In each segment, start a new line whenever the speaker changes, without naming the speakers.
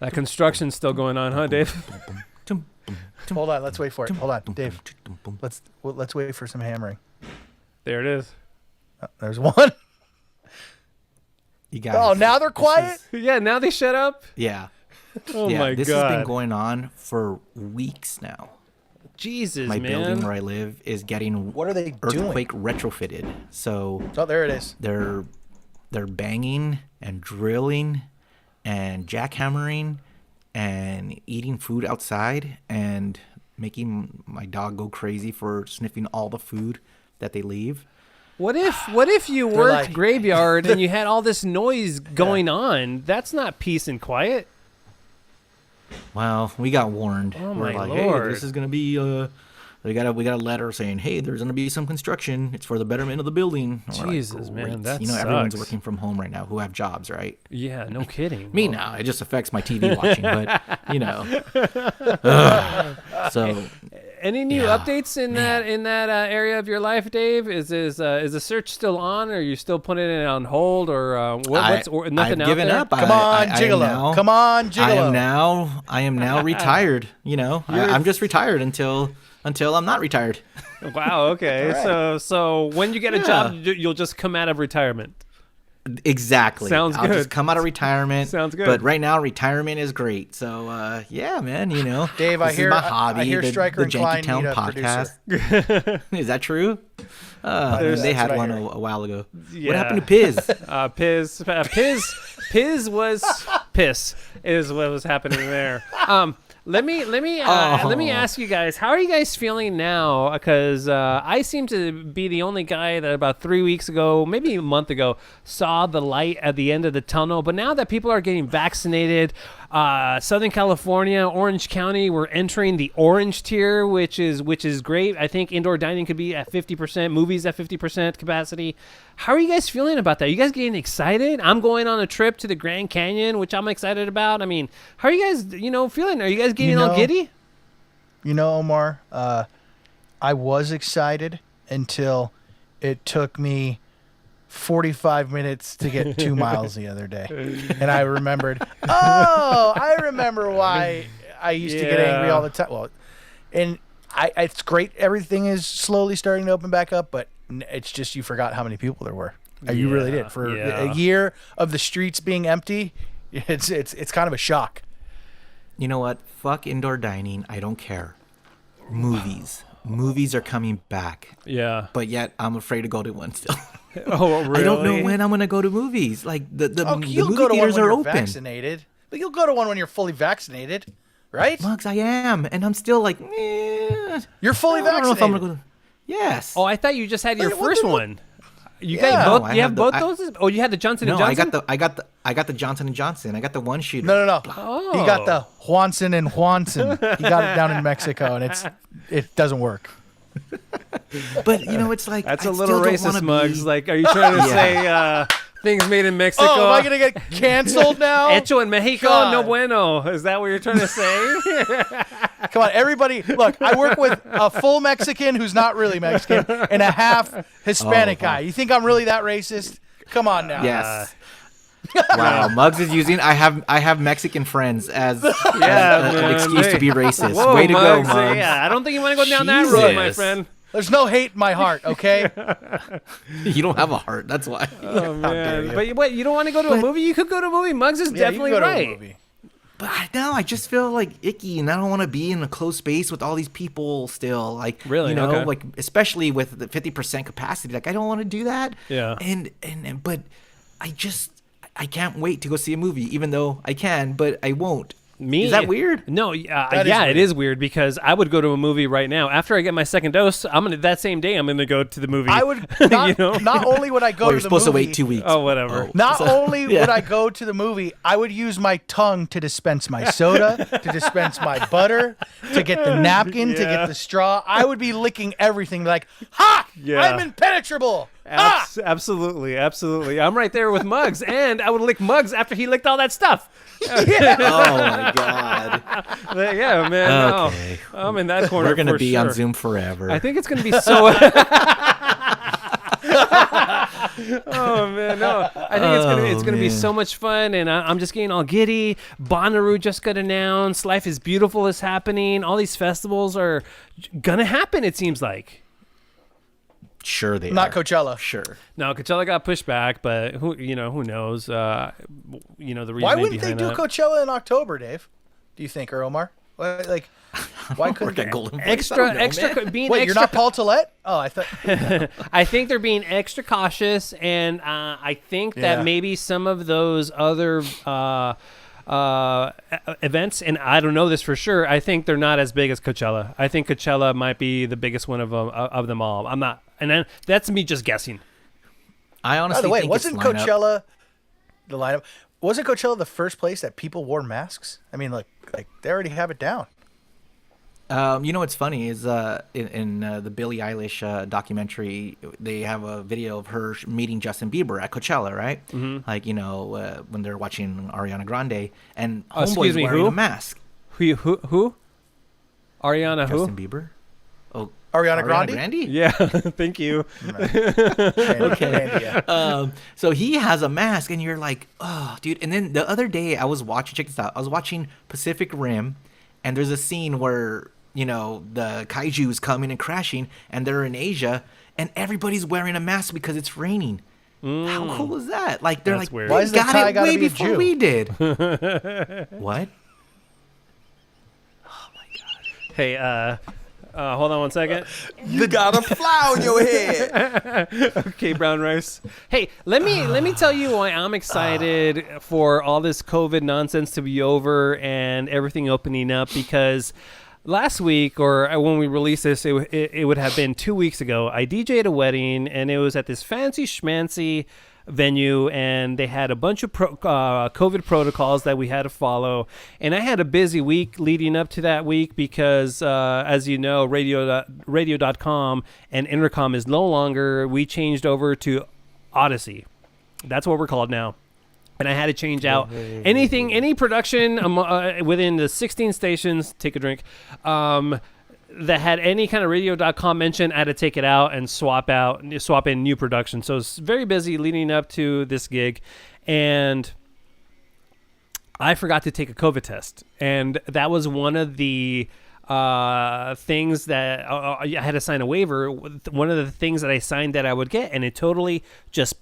That construction's still going on, huh, Dave?
Hold on, let's wait for it. Hold on, Dave. Let's wait for some hammering.
There it is.
There's one.
You guys.
Oh, now they're quiet?
Yeah, now they shut up.
Yeah.
Oh
yeah,
my
this
God.
has been going on for weeks now.
Jesus,
My
man.
building where I live is getting
What are they
earthquake
doing?
retrofitted. So
Oh, there it is.
they're banging and drilling and jackhammering and eating food outside and making my dog go crazy for sniffing all the food that they leave.
What if you worked
like-
graveyard and you had all this noise going on? That's not peace and quiet.
Well, we got warned.
Oh,
We're
my
like,
Lord.
hey, this is gonna be we got a letter saying, hey, there's gonna be some construction. It's for the betterment of the building. And we're like,
Jesus, man,
great.
that
everyone's
sucks.
working from home right now who have jobs, right?
Yeah, no kidding.
Me now, it just affects my TV watching, but Ugh. So
Any new
Yeah,
updates in that area of your life, Dave? Is the search still on? Or are you still putting it on hold, or what's or nothing
I've
out
given
there?
up.
Come on, Gigolo. Come on, Gigolo.
I am now retired. I'm just retired until I'm not retired.
Wow. Okay.
All
So when you get a job, you'll just come out of retirement.
Exactly.
Sounds
I'll
good.
just come out of retirement.
Sounds good.
But right now, retirement is great. So yeah, man.
Dave,
this is my hobby.
I hear Stryker
the
and
Janky
Klein
Town
need a
podcast. Is that true? They had
what I
one
heard.
a while ago.
Yeah.
What happened to Piz?
Piz was piss is what was happening there. Let me ask you guys, how are you guys feeling now? Because I seem to be the only guy that about 3 weeks ago, maybe a month ago, saw the light at the end of the tunnel. But now that people are getting vaccinated, Southern California, Orange County, we're entering the orange tier, which is great. I think indoor dining could be at 50%, movies at 50% capacity. How are you guys feeling about that? Are you guys getting excited? I'm going on a trip to the Grand Canyon, which I'm excited about. I mean, how are you guys, feeling? Are you guys getting all giddy?
Omar, I was excited until it took me 45 minutes to get 2 miles the other day. And I remembered, I remember why I used to get angry all the time. Well, and it's great. Everything is slowly starting to open back up, but it's just you forgot how many people there were. You really did. For a year of the streets being empty, it's kind of a shock.
You know what? Fuck indoor dining. I don't care. Movies are coming back.
Yeah.
But yet I'm afraid to go to one still.
Oh, really?
I don't know when I'm gonna go to movies. Like the
You'll
movie
go to one
theaters
when
are
you're
open.
vaccinated, but you'll go to one when you're fully vaccinated, right?
Mugs, I am, and I'm still like,
You're fully
I don't know
vaccinated.
if I'm gonna go. Yes.
Oh, I thought you just had your
What
first
the-
one. You
Yeah.
got both.
No, I
You have
have
both
the-
doses. Oh, you had the Johnson
no,
and Johnson.
I got the Johnson and Johnson. I got the one shooter.
No.
Oh.
He got the Juanson and Juanson. He got it down in Mexico, and it doesn't work.
But it's like
That's
I
a little
still don't
racist,
wanna
Mugs.
be-
Like, are you trying to
Yeah.
say things made in Mexico?
Oh, am I gonna get canceled now?
Hecho en Mexico,
God.
no bueno. Is that what you're trying to say?
Come on, everybody. Look, I work with a full Mexican who's not really Mexican and a half Hispanic guy. You think I'm really that racist? Come on now.
Yes. Wow, Muggs is using. I have Mexican friends as an
man.
excuse to be racist.
Whoa,
Way to go,
Muggs.
Muggs.
Yeah, I don't think you want to go down that road, my
Jesus.
friend.
There's no hate in my heart, okay?
You don't have a heart. That's why.
Oh man! But what? You don't want to go to a movie? You could go to a movie. Muggs is
Yeah, you
definitely
can go to a
right.
movie.
But I just feel like icky, and I don't want to be in a closed space with all these people still. Like,
Really? Okay.
like especially with the 50% capacity. Like, I don't want to do that.
Yeah.
But I can't wait to go see a movie, even though I can, but I won't.
Me?
Is that weird?
No,
That is
yeah,
weird.
it is weird because I would go to a movie right now after I get my second dose. That same day I'm gonna go to the movie.
I would not, not only would I go
Oh,
to
you're
the
supposed
movie,
to wait 2 weeks.
Oh, whatever.
Not only
yeah.
would I go to the movie, I would use my tongue to dispense my soda, to dispense my butter, to get the napkin, to get the straw. I would be licking everything like, ha!
Yeah.
I'm impenetrable. Ha!
Absolutely. I'm right there with Muggs, and I would lick Muggs after he licked all that stuff.
Oh my god.
Yeah, man.
Okay.
No, I'm in that corner.
We're gonna
for
be
sure.
on Zoom forever.
I think it's gonna be so. Oh man, no! I think it's gonna be so much fun, and I'm just getting all giddy. Bonnaroo just got announced. Life is Beautiful is happening. All these festivals are gonna happen. It seems like.
Sure, they
Not
are.
Coachella.
Sure.
No, Coachella got pushed back, but who knows? The reason.
Why wouldn't they
behind
do
that.
Coachella in October, Dave? Do you think, or Omar? Like, why couldn't
Work at
they?
Golden Voice.
Extra,
I don't know,
extra,
man.
being
Wait,
extra.
you're not Paul Tillett? Oh, I thought.
I think they're being extra cautious, and I think that
Yeah.
maybe some of those other events, and I don't know this for sure. I think they're not as big as Coachella. I think Coachella might be the biggest one of them all. I'm not, and then that's me just guessing.
I
By
honestly
the way,
think
wasn't
it's lineup.
Coachella the lineup? Wasn't Coachella the first place that people wore masks? I mean, like they already have it down.
You know what's funny is in the Billie Eilish documentary, they have a video of her meeting Justin Bieber at Coachella, right? Mm-hmm. Like when they're watching Ariana Grande, and
excuse
Homeboy's
me,
wearing
who?
a mask.
Who? Ariana who?
Justin Bieber. Oh,
Ariana Grande?
Yeah, thank you.
Okay. Yeah.
So he has a mask, and you're like, oh, dude. And then the other day, I was watching. Check this out. I was watching Pacific Rim, and there's a scene where the kaiju is coming and crashing, and they're in Asia, and everybody's wearing a mask because it's raining. How cool is that? Like they're
That's
like,
weird.
Why
we
is the
got
Thai
it
gotta
way
be a
before
Jew?
we did. What?
Hey, hold on one second.
You got a fly on your head.
Okay, brown rice. Hey, let me tell you why I'm excited for all this COVID nonsense to be over and everything opening up, because last week, or when we released this, it would have been 2 weeks ago, I DJ'd a wedding, and it was at this fancy schmancy venue, and they had a bunch of COVID protocols that we had to follow, and I had a busy week leading up to that week because as you know, radio.com and Intercom is no longer. We changed over to Odyssey. That's what we're called now. And I had to change out any production within the 16 stations, take a drink, that had any kind of radio.com mention. I had to take it out and swap in new production. So it's very busy leading up to this gig. And I forgot to take a COVID test. And that was one of the things that I had to sign a waiver. One of the things that I signed that I would get, and it totally just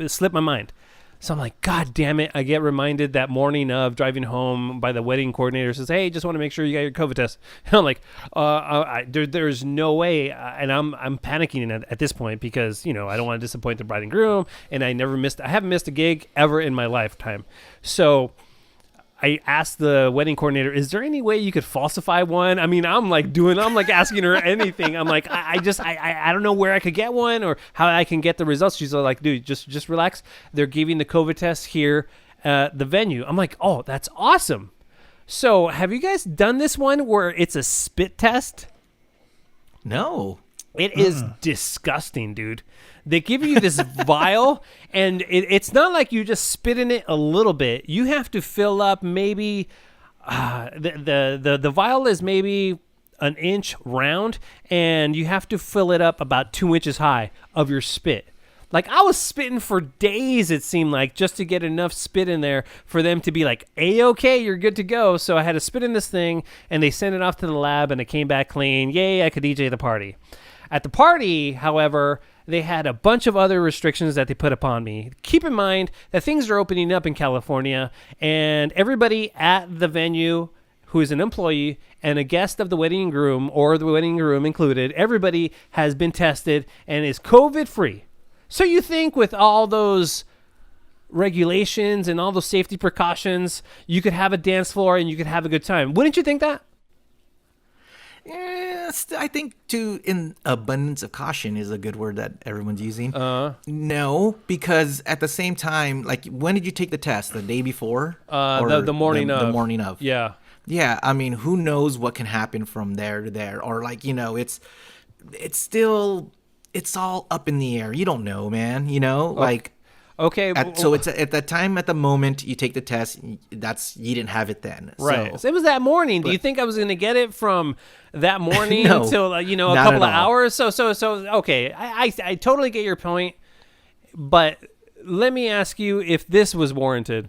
slipped my mind. So I'm like, God damn it. I get reminded that morning of driving home by the wedding coordinator, says, hey, just want to make sure you got your COVID test. And I'm like, there's no way. And I'm panicking at this point because, I don't want to disappoint the bride and groom. And I haven't missed a gig ever in my lifetime. So I asked the wedding coordinator, is there any way you could falsify one? I mean, I'm asking her anything. I'm like, I don't know where I could get one or how I can get the results. She's like, dude, just relax. They're giving the COVID test here at the venue. I'm like, oh, that's awesome. So have you guys done this one where it's a spit test?
No.
It is disgusting, dude. They give you this vial, and it's not like you just spit in it a little bit. You have to fill up maybe the vial is maybe an inch round, and you have to fill it up about 2 inches high of your spit. Like, I was spitting for days, it seemed like, just to get enough spit in there for them to be like, A-okay, you're good to go. So I had to spit in this thing, and they sent it off to the lab, and it came back clean. Yay, I could DJ the party. At the party, however, they had a bunch of other restrictions that they put upon me. Keep in mind that things are opening up in California, and everybody at the venue who is an employee and a guest of the wedding groom, or the wedding groom included, everybody has been tested and is COVID-free. So you think with all those regulations and all those safety precautions, you could have a dance floor and you could have a good time. Wouldn't you think that?
Yes, I think in abundance of caution is a good word that everyone's using. No, because at the same time, like, when did you take the test? The day before?
The morning of.
The morning of.
Yeah.
Yeah, I mean, who knows what can happen from there to there, or like, it's still, it's all up in the air. You don't know, man. Like.
Okay.
So it's at that time, at the moment you take the test, you didn't have it then.
Right. So it was that morning. Do you think I was going to get it from that morning
No,
till a
not
couple
at
of
all.
hours? So okay. I totally get your point. but let me ask you if this was warranted.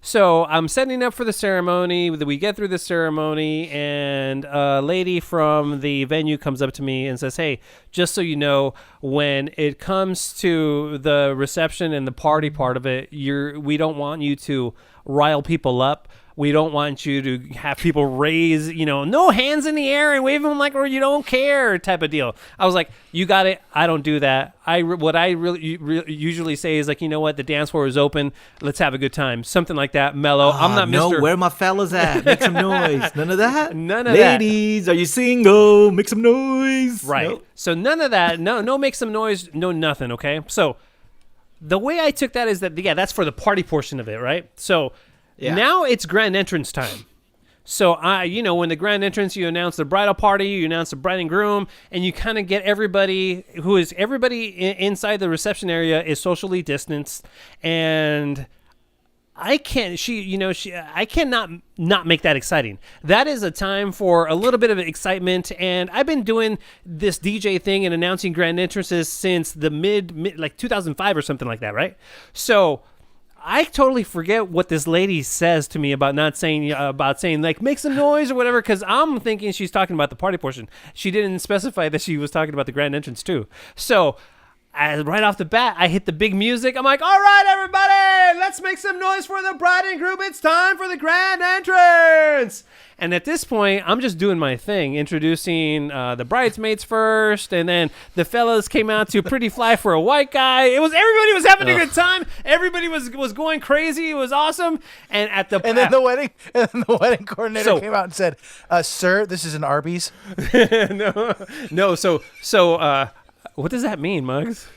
So I'm setting up for the ceremony. We get through the ceremony, and a lady from the venue comes up to me and says, "Hey, just so you know, when it comes to the reception and the party part of it, we don't want you to rile people up. We don't want you to have people raise, no hands in the air and wave them like or you don't care type of deal." I was like, "You got it. I don't do that. What I really usually say is like, you know what? The dance floor is open. Let's have a good time. Something like that. Mellow. I'm not
no,
Mr.
Where my fellas at? Make some noise. None of that?
None of that.
Ladies, are you single? Make some noise.
Right.
Nope.
So none of that. No make some noise. No nothing. Okay. So the way I took that is that, that's for the party portion of it. Right. So now it's grand entrance time. So when the grand entrance, you announce the bridal party, you announce the bride and groom, and you kind of get everybody inside the reception area is socially distanced, and I cannot not make that exciting. That is a time for a little bit of excitement, and I've been doing this DJ thing and announcing grand entrances since the mid like 2005 or something like that, right? So I totally forget what this lady says to me about saying like make some noise or whatever, because I'm thinking she's talking about the party portion. She didn't specify that she was talking about the grand entrance too. So right off the bat, I hit the big music. I'm like, "All right, everybody, let's make some noise for the bride and groom. It's time for the grand entrance." And at this point, I'm just doing my thing, introducing the bridesmaids first, and then the fellas came out to "Pretty Fly for a White Guy." Everybody was having a good time. Everybody was going crazy. It was awesome. And then
the wedding coordinator came out and said, "Sir, this is an Arby's."
No. So what does that mean, Muggs?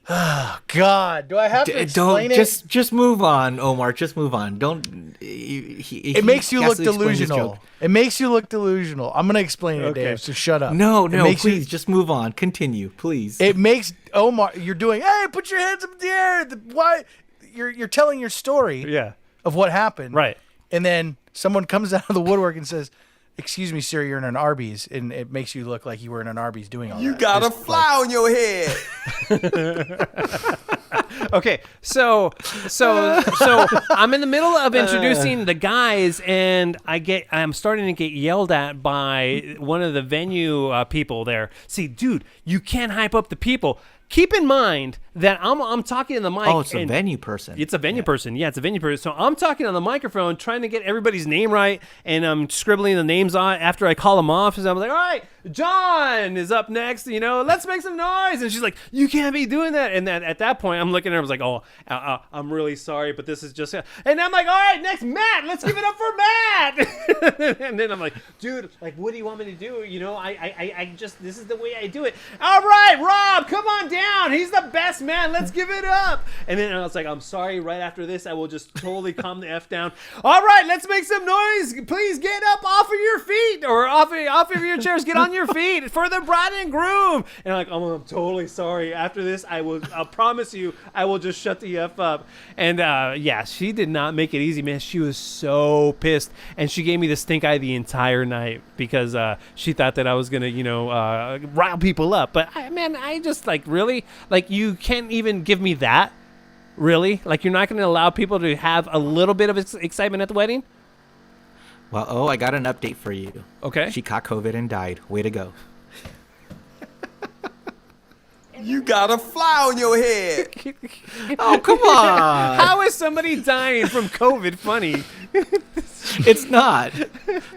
Oh, God, do I have to explain it?
Just move on, Omar. Just move on. Don't.
It makes you look delusional. It makes you look delusional. I'm gonna explain it, Dave. So shut up.
No, please, just move on. Continue, please.
It makes Omar. You're doing. Hey, put your hands up in the air. Why? You're telling your story. Of what happened.
Right.
And then someone comes out of the woodwork and says, "Excuse me, sir, you're in an Arby's," and it makes you look like you were in an Arby's doing all that.
You got a fly on your head.
Okay, so I'm in the middle of introducing the guys, and I'm starting to get yelled at by one of the venue people there. See, dude, you can't hype up the people. Keep in mind that I'm talking in the mic.
Oh, it's a venue person.
It's a venue person. Yeah, it's a venue person. So I'm talking on the microphone, trying to get everybody's name right, and I'm scribbling the names on after I call them off. So I'm like, "All right, John is up next. Let's make some noise." And she's like, "You can't be doing that." And then at that point, I'm looking at her. I was like, "Oh, I'm really sorry, but this is just." And I'm like, "All right, next, Matt. Let's give it up for Matt." And then I'm like, "Dude, like, what do you want me to do? I just this is the way I do it." "All right, Rob, come on down. He's the best man. Let's give it up." And then I was like, "I'm sorry. Right after this, I will just totally calm the F down. All right, let's make some noise. Please get up off of your feet or off of your chairs. Get on your feet for the bride and groom." And I'm like, I'm totally sorry. After this, I'll promise you, I will just shut the F up. And she did not make it easy, man. She was so pissed. And she gave me the stink eye the entire night because she thought that I was going to, rile people up. But I just really, you can't even give me that. Really? You're not going to allow people to have a little bit of excitement at the wedding?
Well, I got an update for you.
Okay.
She caught COVID and died. Way to go.
You got a fly on your head.
Oh, come on.
How is somebody dying from COVID funny?
It's not.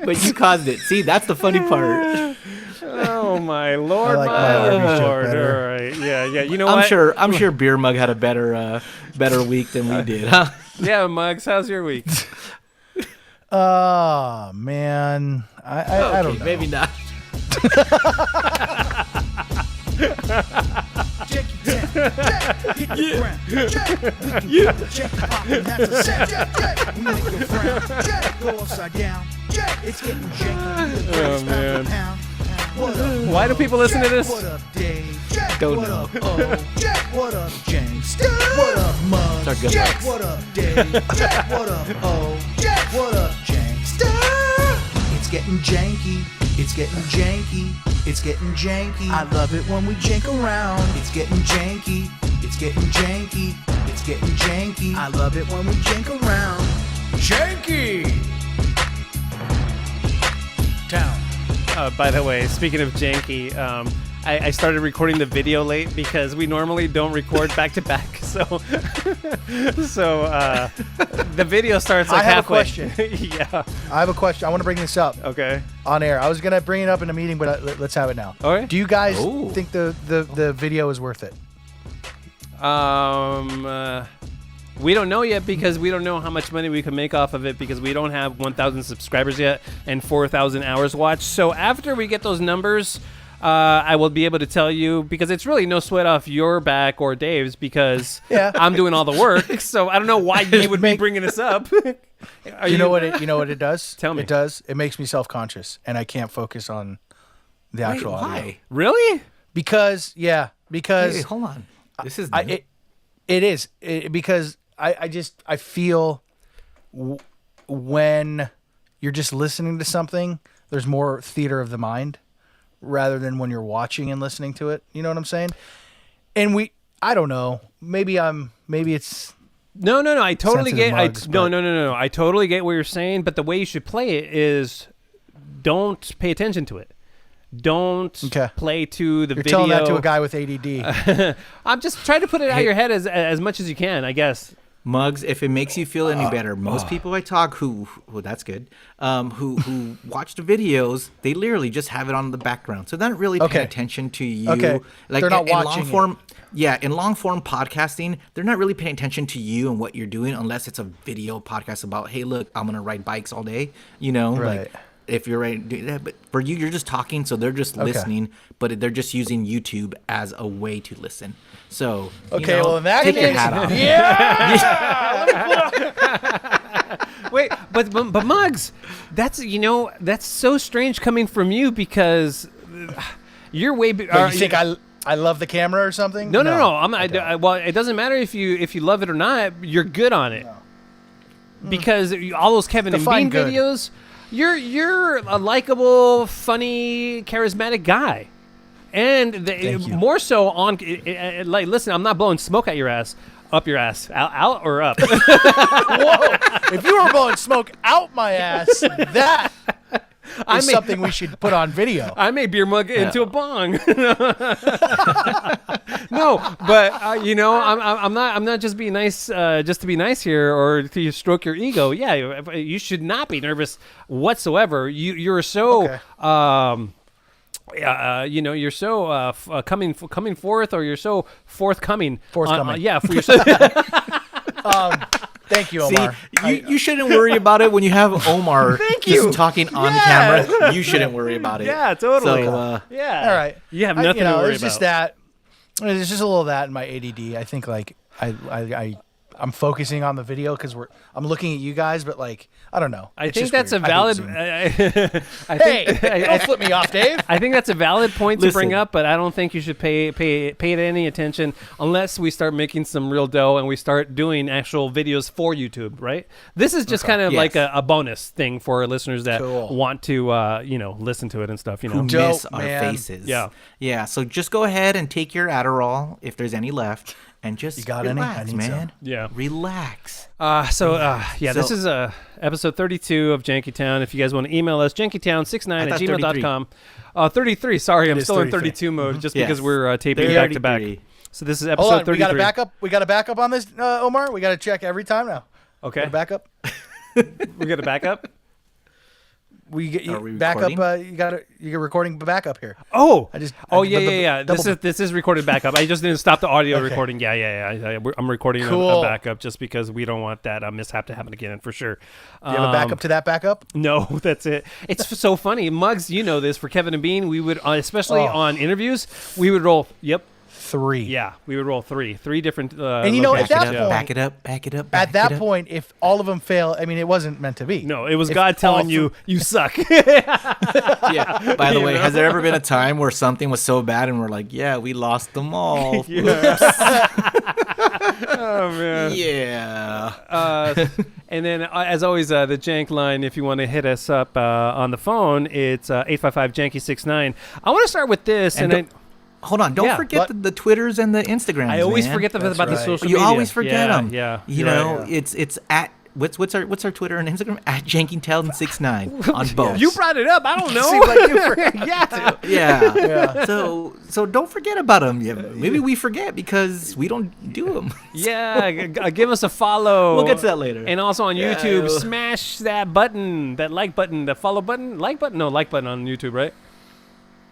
But you caused it. See, that's the funny part.
Oh my Lord,
I like
my
my Arby's joke
Lord!
better.
All right, yeah. You know what?
I'm sure Beer Mug had a better week than we did, huh?
Yeah, Muggs, how's your week?
Oh man, I don't know.
Maybe not.
Oh man. Why do people listen to this?
Don't know.
What up, James? What up, Muggs?
It's our good luck.
What up, Dave? What up, what up, James? It's getting janky. It's getting janky. It's getting janky. I love it when we jank around. It's getting janky. It's getting janky. It's getting janky. I love it when we jank around. Janky Town.
By the way, speaking of janky, I started recording the video late because we normally don't record back to back. So the video starts like
I have
halfway.
a question.
Yeah.
I have a question. I want to bring this up
Okay.
on air. I was gonna bring it up in a meeting, but let's have it now.
All right.
Do you guys
Ooh.
think the video is worth it?
We don't know yet because we don't know how much money we can make off of it because we don't have 1,000 subscribers yet and 4,000 hours watched. So after we get those numbers, I will be able to tell you because it's really no sweat off your back or Dave's because
Yeah.
I'm doing all the work. So I don't know why you would be bringing this up.
You know what it does?
Tell me.
It does. It makes me self-conscious, and I can't focus on the
Wait,
actual audio.
why?
Really?
Because
Hey, hold on. This is new.
it is because I feel when you're just listening to something, there's more theater of the mind rather than when you're watching and listening to it. You know what I'm saying? And I don't know. Maybe it's
No. I totally
Sensitive
get.
mugs, but-
No. I totally get what you're saying, but the way you should play it is, don't pay attention to it. Don't
Okay.
play to the
you're
video.
telling that to a guy with ADD.
I'm just trying to put it out of your head as much as you can, I guess.
Mugs, if it makes you feel any better, most people I talk who that's good, who watch the videos, they literally just have it on the background, so they're not really paying
Okay.
attention to you.
Okay.
Like
They're not
in long
watching
form. Yeah, in long form podcasting, they're not really paying attention to you and what you're doing unless it's a video podcast about, hey, look, I'm gonna ride bikes all day. You know,
Right.
like if you're right, but for you, you're just talking, so they're just listening, but they're just using YouTube as a way to listen. So
Okay,
you know,
well in that
take your
case,
hat off.
Wait, but Muggs, that's so strange coming from you because you're way.
you think I love the camera or something?
No. Well, it doesn't matter if you love it or not. You're good on it because all those Kevin and
Define
Bean
good.
videos. You're a likable, funny, charismatic guy, and
Thank you.
more so on. Like, listen, I'm not blowing smoke at your ass, up your ass, out or up.
Whoa! If you were blowing smoke out my ass, that is something we should put on video.
I may beer mug into a bong. No, but I'm not just being nice just to be nice here or to stroke your ego. Yeah, you should not be nervous whatsoever. You're so
Okay.
you're so coming forth, or you're so forthcoming.
Forthcoming.
Yeah, for yourself.
Thank you,
See,
Omar.
you shouldn't worry about it when you have Omar just talking on camera. You shouldn't worry about it.
Yeah, totally.
So,
Yeah.
All right.
You have nothing to worry
it's just
about.
There's just a little of that in my ADD. I think like I'm focusing on the video because I'm looking at you guys, but like I don't know.
I
It's
think
just
that's
weird.
a valid.
Hey, don't flip me off, Dave.
I think that's a valid point to bring
Listen.
up, but I don't think you should pay it any attention unless we start making some real dough and we start doing actual videos for YouTube, right? This is just kind of
Yes.
like a bonus thing for our listeners that
Cool.
want to listen to it and stuff.
who
Dope,
miss our
man.
faces.
Yeah.
Yeah. So just go ahead and take your Adderall if there's any left, and just
You got any?
relax,
I need
man.
some.
Yeah.
Relax.
This
So-
is episode 32 of Janky Town. If you guys want to email us, jankytown69 at
thought
gmail.com. 33. Sorry, I'm
is
still in
33.
32 mode just
Yes.
because we're taping back to back.
33.
So this is
Hold
episode
on,
33.
we got a backup. We got a backup on this, Omar. We got to check every time now.
Okay.
Got a backup.
We got a backup.
We get
Are we
backup.
recording?
You're recording backup here.
Oh,
I just-
yeah.
double-
This is recorded backup. I just didn't stop the audio
Okay.
recording. Yeah. I'm recording a
Cool.
backup just because we don't want that mishap to happen again for sure.
You have a backup to that backup?
No, that's it. It's so funny. Muggs, you know this. For Kevin and Bean, we would, especially on interviews, we would roll. Yep.
3.
Yeah, we would roll three different.
And you know, at
locations.
that
Yeah.
point-
Back it up. Back it up.
At
back
that
it up.
point, if all of them fail, I mean, it wasn't meant to be.
No, it was
If
God telling
all
you, you suck.
Yeah. By the way,
know?
has there ever been a time where something was so bad and we're like, yeah, we lost them all?
Oh man.
Yeah.
And then, as always, the Jank line, if you want to hit us up on the phone, it's 855-JANKY69. I want to start with this, and
hold on. Don't
Yeah.
forget the Twitters and the Instagrams.
I always
man.
forget about
That's
the
right.
social
You
media.
always forget them.
Yeah.
You
You're
know,
right.
it's at what's our Twitter and Instagram at Janky69 on both.
You brought it up. I don't know.
Seems like you forgot.
yeah.
Yeah.
Yeah.
So don't forget about them. Yeah, maybe we forget because we don't do them.
Yeah. Give us a follow.
We'll get to that later.
And also on
Yeah,
YouTube,
yeah.
smash that button, that like button, the follow button, like button. No, like button on YouTube, right?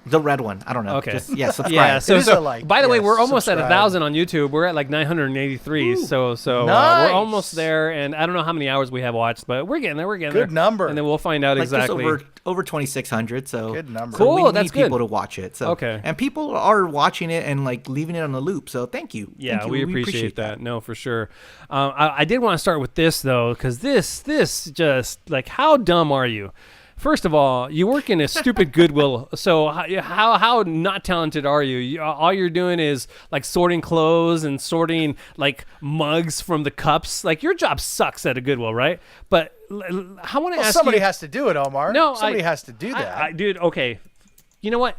The red one. I don't know.
Okay.
Just, subscribe.
Yeah. So,
It is
so
a like.
by the way,
Yes,
we're almost at
subscribe.
1,000 on YouTube. We're at like 983. So we're
Nice.
almost there, and I don't know how many hours we have watched, but we're getting there. We're getting there.
Good number.
And then we'll find out
Like
exactly.
just over 2,600. So
Good number.
So
Cool,
we
that's
need people
good.
to watch it. So
Okay.
and people are watching it and like leaving it on the loop. So thank you.
Yeah,
Thank you.
we appreciate that. No, for sure. I did want to start with this though, because this just like, how dumb are you? First of all, you work in a stupid Goodwill. So how not talented are you? All you're doing is like sorting clothes and sorting like mugs from the cups. Like your job sucks at a Goodwill, right? But I want to ask
Somebody
you.
has to do it, Omar.
No,
somebody has to do that.
Dude. Okay, you know what?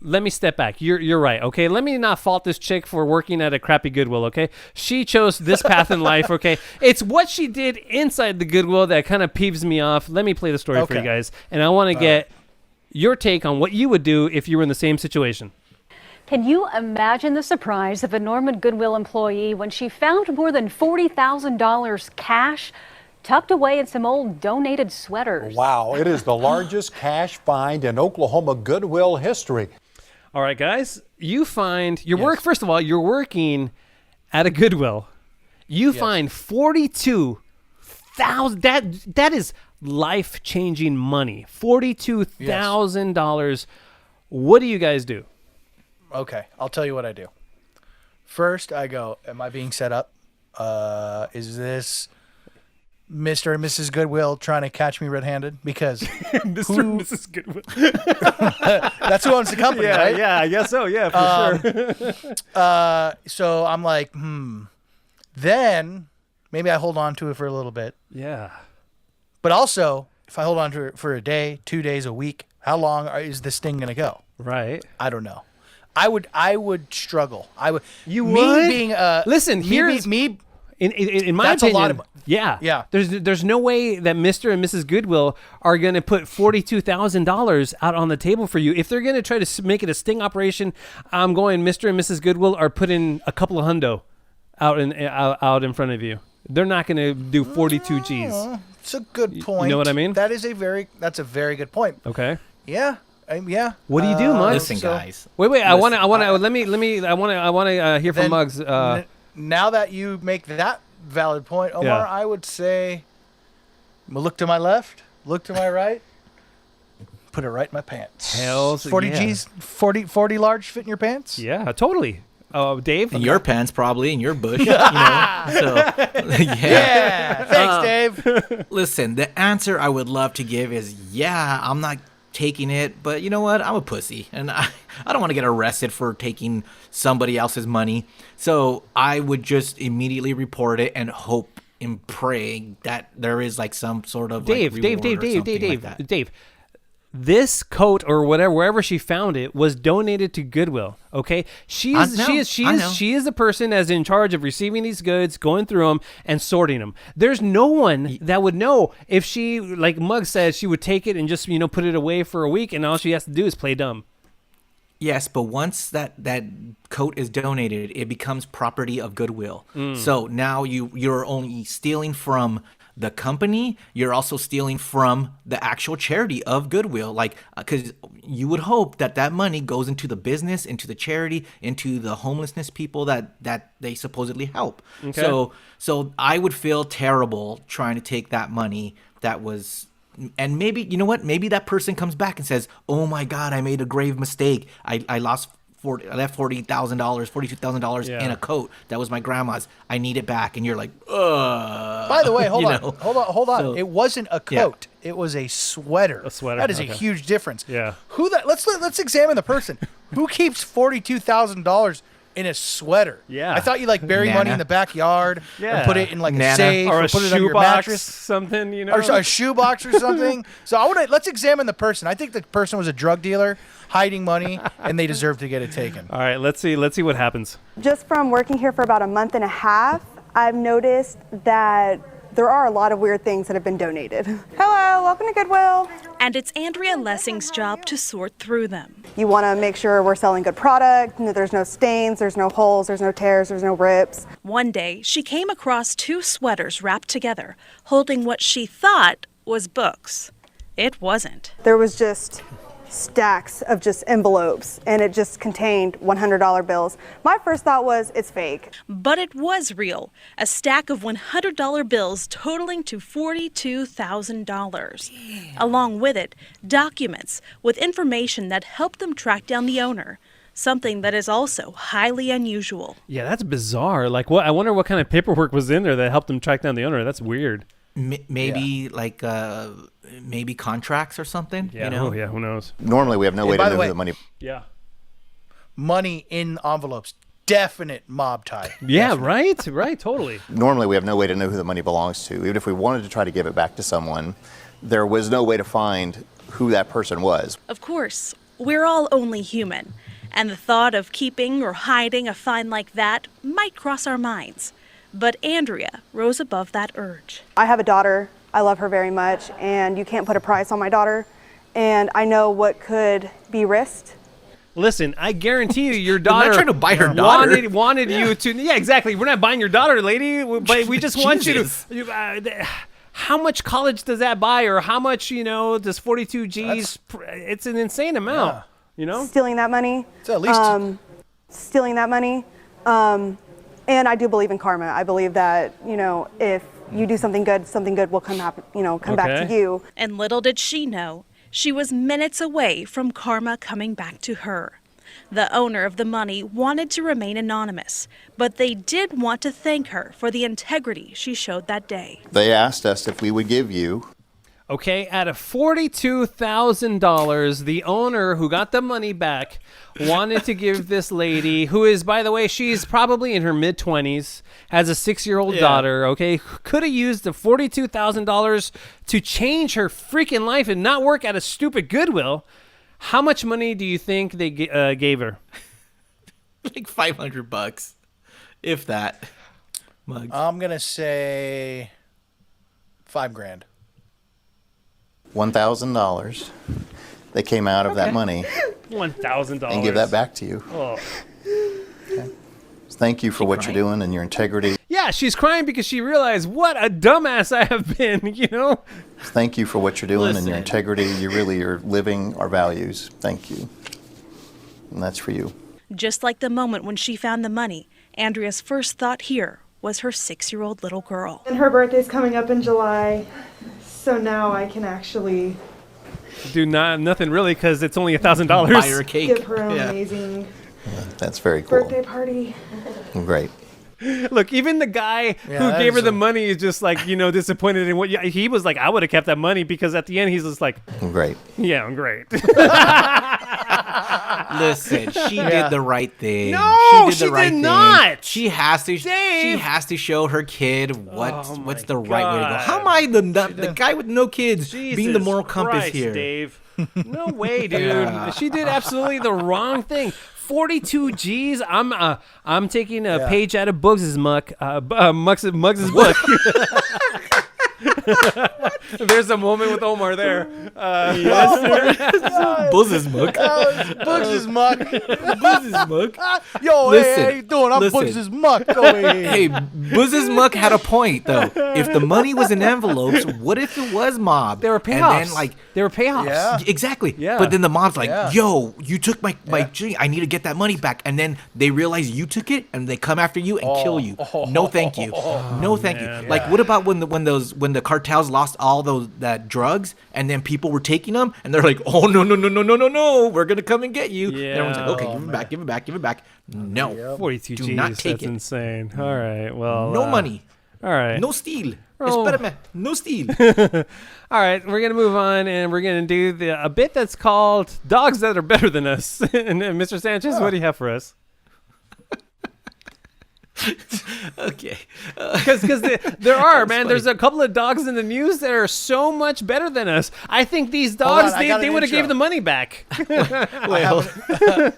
Let me step back. You're right. Okay, let me not fault this chick for working at a crappy Goodwill. Okay, she chose this path in life. Okay, it's what she did inside the Goodwill that kind of peeves me off. Let me play the story for you
Okay.
guys, and I want to get your take on what you would do if you were in the same situation.
Can you imagine the surprise of a Norman Goodwill employee when she found more than $40,000 cash tucked away in some old donated sweaters?
Wow, it is the largest cash find in Oklahoma Goodwill history.
All right, guys, you find your work. First of all, you're working at a Goodwill. You find 42,000. That is life-changing money. $42,000. What do you guys do?
Okay, I'll tell you what I do. First, I go, am I being set up? Is this Mr. and Mrs. Goodwill trying to catch me red-handed? Because
Mr. and Mrs. Goodwill.
that's who owns the company, right?
Yeah, I guess so. Yeah, for sure.
So I'm like, Then maybe I hold on to it for a little bit.
Yeah.
But also, if I hold on to it for a day, 2 days, a week, how long is this thing going to go?
Right.
I don't know. I would struggle. I would.
You
me
would?
being
Listen,
me,
here's
me.
in my
That's a
opinion.
lot of
yeah.
Yeah.
There's no way that Mr. and Mrs. Goodwill are going to put $42,000 out on the table for you. If they're going to try to make it a sting operation, I'm going Mr. and Mrs. Goodwill are putting a couple of hundo out in front of you. They're not going to do 42 G's.
It's a good point.
know what I mean?
That's a very good point.
Okay.
Yeah. Yeah.
What do you do, Muggs?
Listen,
so-
guys.
Wait. I want to hear from
Then
Muggs.
Now that you make that valid point, Omar,
Yeah.
I would say, look to my left, look to my right, put it right in my pants.
Hells
40
yeah.
G's, 40 large fit in your pants?
Yeah, totally. Dave?
In your pants, probably in your bush. So yeah.
Yeah. Thanks, Dave.
Listen, the answer I would love to give is I'm not taking it, but you know what? I'm a pussy, and I don't want to get arrested for taking somebody else's money. So I would just immediately report it and hope and pray that there is like some sort of
Dave,
like,
Dave,
reward or something like
Dave,
that.
Dave. This coat or whatever, wherever she found it, was donated to Goodwill. Okay, she is the person that's in charge of receiving these goods, going through them, and sorting them. There's no one that would know if she, like Mugg says, she would take it and just put it away for a week, and all she has to do is play dumb.
Yes, but once that coat is donated, it becomes property of Goodwill. So now you're only stealing from the company, you're also stealing from the actual charity of Goodwill, like because you would hope that money goes into the business, into the charity, into the homelessness people that they supposedly help.
Okay.
So I would feel terrible trying to take that money that was. And maybe, you know what? Maybe that person comes back and says, "Oh my God, I made a grave mistake. I left $40,000, $42,000
Yeah.
in a coat that was my grandma's. I need it back." And you're like, ugh.
By the way, hold
You
on.
know?
Hold on.
So-
It wasn't a
Yeah.
coat. It was a sweater.
A sweater,
That is
okay.
a huge difference.
Yeah.
Let's examine the person. Who keeps $42,000 in a sweater.
Yeah.
I thought you like bury money in the backyard and put it in like a
Nana.
safe
Or a
put it on your
shoebox,
mattress.
something, you know.
Or a shoebox or something. So let's examine the person. I think the person was a drug dealer hiding money, and they deserve to get it taken.
All right, let's see what happens.
Just from working here for about a month and a half, I've noticed that there are a lot of weird things that have been donated. Hello, welcome to Goodwill.
And it's Andrea Lessing's job to sort through them.
You want to make sure we're selling good product, and that there's no stains, there's no holes, there's no tears, there's no rips.
One day, she came across 2 sweaters wrapped together, holding what she thought was books. It wasn't.
There was just stacks of just envelopes, and it just contained $100 bills. My first thought was, it's fake.
But it was real. A stack of $100 bills totaling to $42,000. Along with it, documents with information that helped them track down the owner. Something that is also highly unusual.
Yeah, that's bizarre. Like, what? I wonder what kind of paperwork was in there that helped them track down the owner. That's weird.
Maybe maybe contracts or something.
Yeah.
You know?
Oh, yeah. Who knows?
Normally, we have no way to know who the money.
Yeah.
Money in envelopes. Definite mob tie.
Yeah. Right. Totally.
Normally, we have no way to know who the money belongs to. Even if we wanted to try to give it back to someone, there was no way to find who that person was.
Of course, we're all only human, and the thought of keeping or hiding a find like that might cross our minds. But Andrea rose above that urge.
I have a daughter. I love her very much, and you can't put a price on my daughter. And I know what could be risked.
Listen, I guarantee you, your daughter.
We're not trying to buy her daughter.
Wanted you to. Yeah, exactly. We're not buying your daughter, lady. But we just want you
Jesus.
to. How much college does that buy, or how much does 42 G's? It's an insane amount.
Yeah.
You know,
Stealing that money.
It's at least
Stealing that money. And I do believe in karma. I believe that, if you do something good will come back to you.
And little did she know, she was minutes away from karma coming back to her. The owner of the money wanted to remain anonymous, but they did want to thank her for the integrity she showed that day.
They asked us if we would give you.
okay, out of $42,000, the owner who got the money back wanted to give this lady, who is, by the way, she's probably in her mid-20s, has a 6-year-old daughter, okay, could have used the $42,000 to change her freaking life and not work at a stupid Goodwill. How much money do you think they gave her?
Like $500, if that. Mugs.
I'm gonna say $5,000.
$1,000. They came out of that money
$1,000.
and give that back to you.
Oh.
Okay. Thank you for what you're doing and your integrity.
Yeah, she's crying because she realized what a dumbass I have been,
Thank you for what you're doing and your
Listen.
integrity. You really are living our values. Thank you. And that's for you.
Just like the moment when she found the money, Andrea's first thought here was her 6-year-old little girl.
And her birthday's coming up in July, so now I can actually
Do nothing really because it's only $1,000.
Buy her a cake.
give her an
Yeah.
amazing
That's very cool.
birthday party.
Great.
Look, even the guy who
that
gave her
is
the
a-
money is just like, disappointed in what he was like. I would have kept that money because at the end he's just like,
Great.
yeah, I'm great.
Listen, she did the right thing.
No,
she
she did not.
She has to.
Dave.
She has to show her kid what's
my
the right way to go.
God.
How am I the guy with no kids being the
Jesus
moral compass
Christ,
here?
Dave. No way, dude.
Yeah.
She did absolutely the wrong thing. 42 G's. I'm taking a page out of Bugs's Muggs's book. There's a moment with Omar there.
Buzz's muck.
Bugs's muck.
Buzz's muck.
Yo,
Listen,
hey, how you doing? I'm
listen.
Bugs's muck. Go ahead.
Hey, Buzz's muck had a point though. If the money was in envelopes, what if it was mob?
They were payoffs.
And then
They were payoffs.
Yeah.
Exactly.
Yeah.
But then the mom's like,
Yeah.
yo, you took my G. I need to get that money back. And then they realize you took it and they come after you and kill you. No, thank you. No, thank you. Like, what about when the cartels lost all that drugs and then people were taking them and they're like, oh, no. We're going to come and get you. And everyone's like, okay, give it back. No.
42
Do
G's.
not take
That's
it.
insane. All right. Well,
No money.
All right.
No steal.
Oh.
Espérame. No steal.
All right, we're gonna move on, and we're gonna do a bit that's called "Dogs That Are Better Than Us." And Mr. Sanchez, what do you have for us?
Okay.
Because there are, man. There's a couple of dogs in the news that are so much better than us. I think these dogs, they would have gave the money back.
Wait, hold on.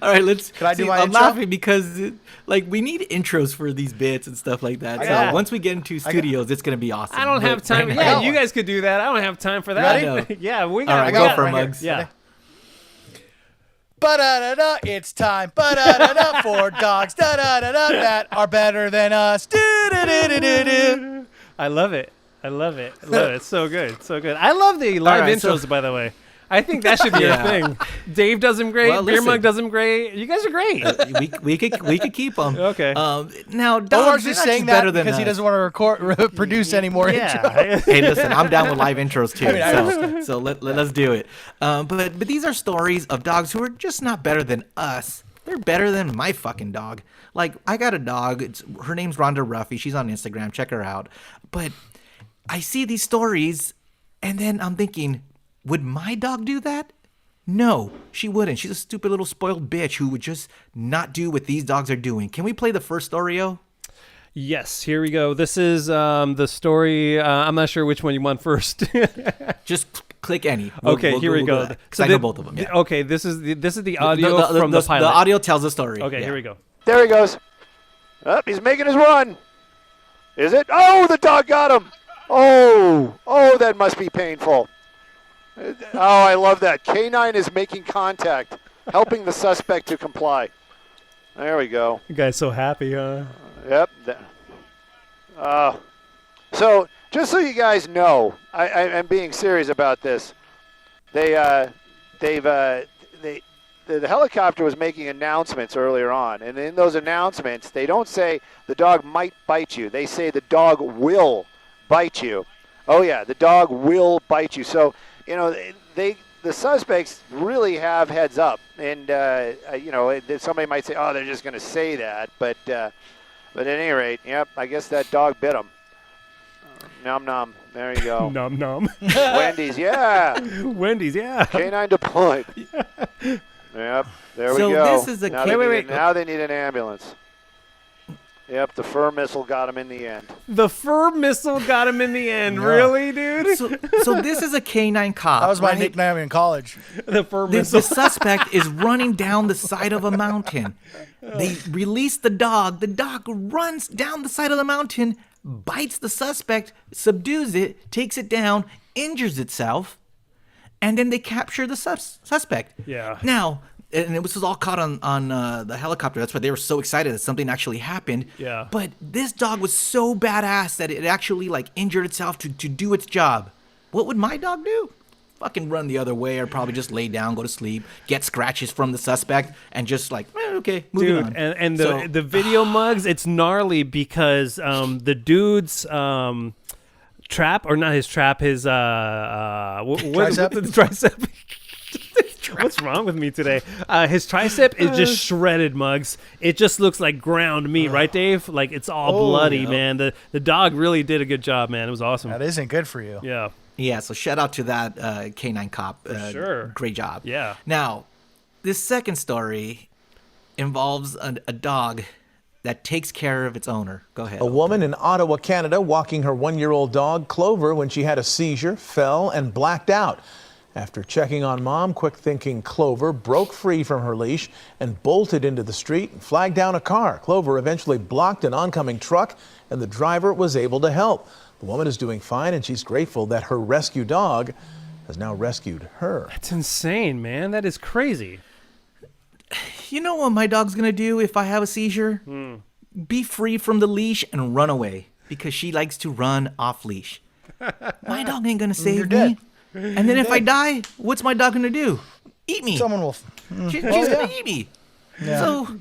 All right, let's.
Can I do my
I'm
intro?
laughing because we need intros for these bits and stuff like that.
Yeah.
So once we get into studios, it's gonna be awesome.
I don't have time.
Right
Yeah,
now-
you guys could do that. I don't have time for that.
Ready?
Yeah, we
All
got.
right,
we
go
got
for
right here.
Mugs.
Yeah.
Ba-da-da-da, it's time. Ba-da-da-da, for dogs da-da-da-da, that are better than us. Do-do-do-do-do-do.
I love it. I love it. I love it. It's so good. So good. I love the live
right,
intros,
so-
by the way. I think that should be
Yeah.
a thing. Dave does them great.
Well,
Beer
listen.
Mug does them great. You guys are great.
we could keep them.
Okay.
Now
Omar's
dogs
just
are
saying
better
that
than
because he
us.
doesn't want to produce any more intros.
Yeah.
Hey, listen, I'm down with live intros too.
I
So let's do it. But these are stories of dogs who are just not better than us. They're better than my fucking dog. Like, I got a dog. Her name's Rhonda Ruffy. She's on Instagram. Check her out. But I see these stories, and then I'm thinking, would my dog do that? No, she wouldn't. She's a stupid little spoiled bitch who would just not do what these dogs are doing. Can we play the first story-o?
Yes, here we go. This is the story. I'm not sure which one you want first.
Just click any.
Okay, here we go.
So I know both of them. Yeah.
Okay, this is the audio from the pilot.
The audio tells the story.
Okay,
yeah.
here we go.
There he goes. Up, he's making his run. Is it? Oh, the dog got him. Oh, that must be painful. Oh, I love that. K9 is making contact, helping the suspect to comply. There we go.
You guys so happy, huh?
Yep. So, just so you guys know, I'm being serious about this. The helicopter was making announcements earlier on, and in those announcements, they don't say the dog might bite you. They say the dog will bite you. Oh yeah, the dog will bite you. So, the suspects really have heads up, and somebody might say, oh, they're just going to say that, but at any rate, yep, I guess that dog bit him. Nom nom. There you go.
Nom nom.
Wendy's, yeah.
Wendy's, yeah.
K9 deployed. Yep, there we
So
go.
this is a
now, now they need an ambulance. Yep, the fur missile got him in the end.
The fur missile got him in the end.
Yeah.
Really, dude?
So this is a K9 cop.
That was my
right?
nickname in college.
The fur
The
missile.
suspect is running down the side of a mountain. They release the dog. The dog runs down the side of the mountain, bites the suspect, subdues it, takes it down, injures itself, and then they capture the suspect.
Yeah.
Now, and this was all caught on the helicopter. That's why they were so excited that something actually happened.
Yeah.
But this dog was so badass that it actually injured itself to do its job. What would my dog do? Fucking run the other way, or probably just lay down, go to sleep, get scratches from the suspect, and just okay, moving
Dude,
on.
and
So-
the video mugs, it's gnarly because the dude's trap, or not his trap, his
Tricep?
the tricep. What's wrong with me today? His tricep is just shredded, Mugs. It just looks like ground meat, right, Dave? Like it's all bloody,
yeah.
man. The dog really did a good job, man. It was awesome.
That isn't good for you.
Yeah.
Yeah, so shout out to that K9 cop.
sure.
Great job.
Yeah.
Now, this second story involves a dog that takes care of its owner. Go ahead.
A woman in Ottawa, Canada, walking her one-year-old dog, Clover, when she had a seizure, fell and blacked out. After checking on Mom, quick-thinking Clover broke free from her leash and bolted into the street and flagged down a car. Clover eventually blocked an oncoming truck, and the driver was able to help. The woman is doing fine, and she's grateful that her rescue dog has now rescued her.
That's insane, man. That is crazy.
You know what my dog's going to do if I have a seizure? Be free from the leash and run away, because she likes to run off leash. My dog ain't going to save
You're
me.
dead.
And then if I die, what's my dog going to do? Eat me.
Someone will.
She's
Well,
going
yeah.
to eat me.
Yeah.
So,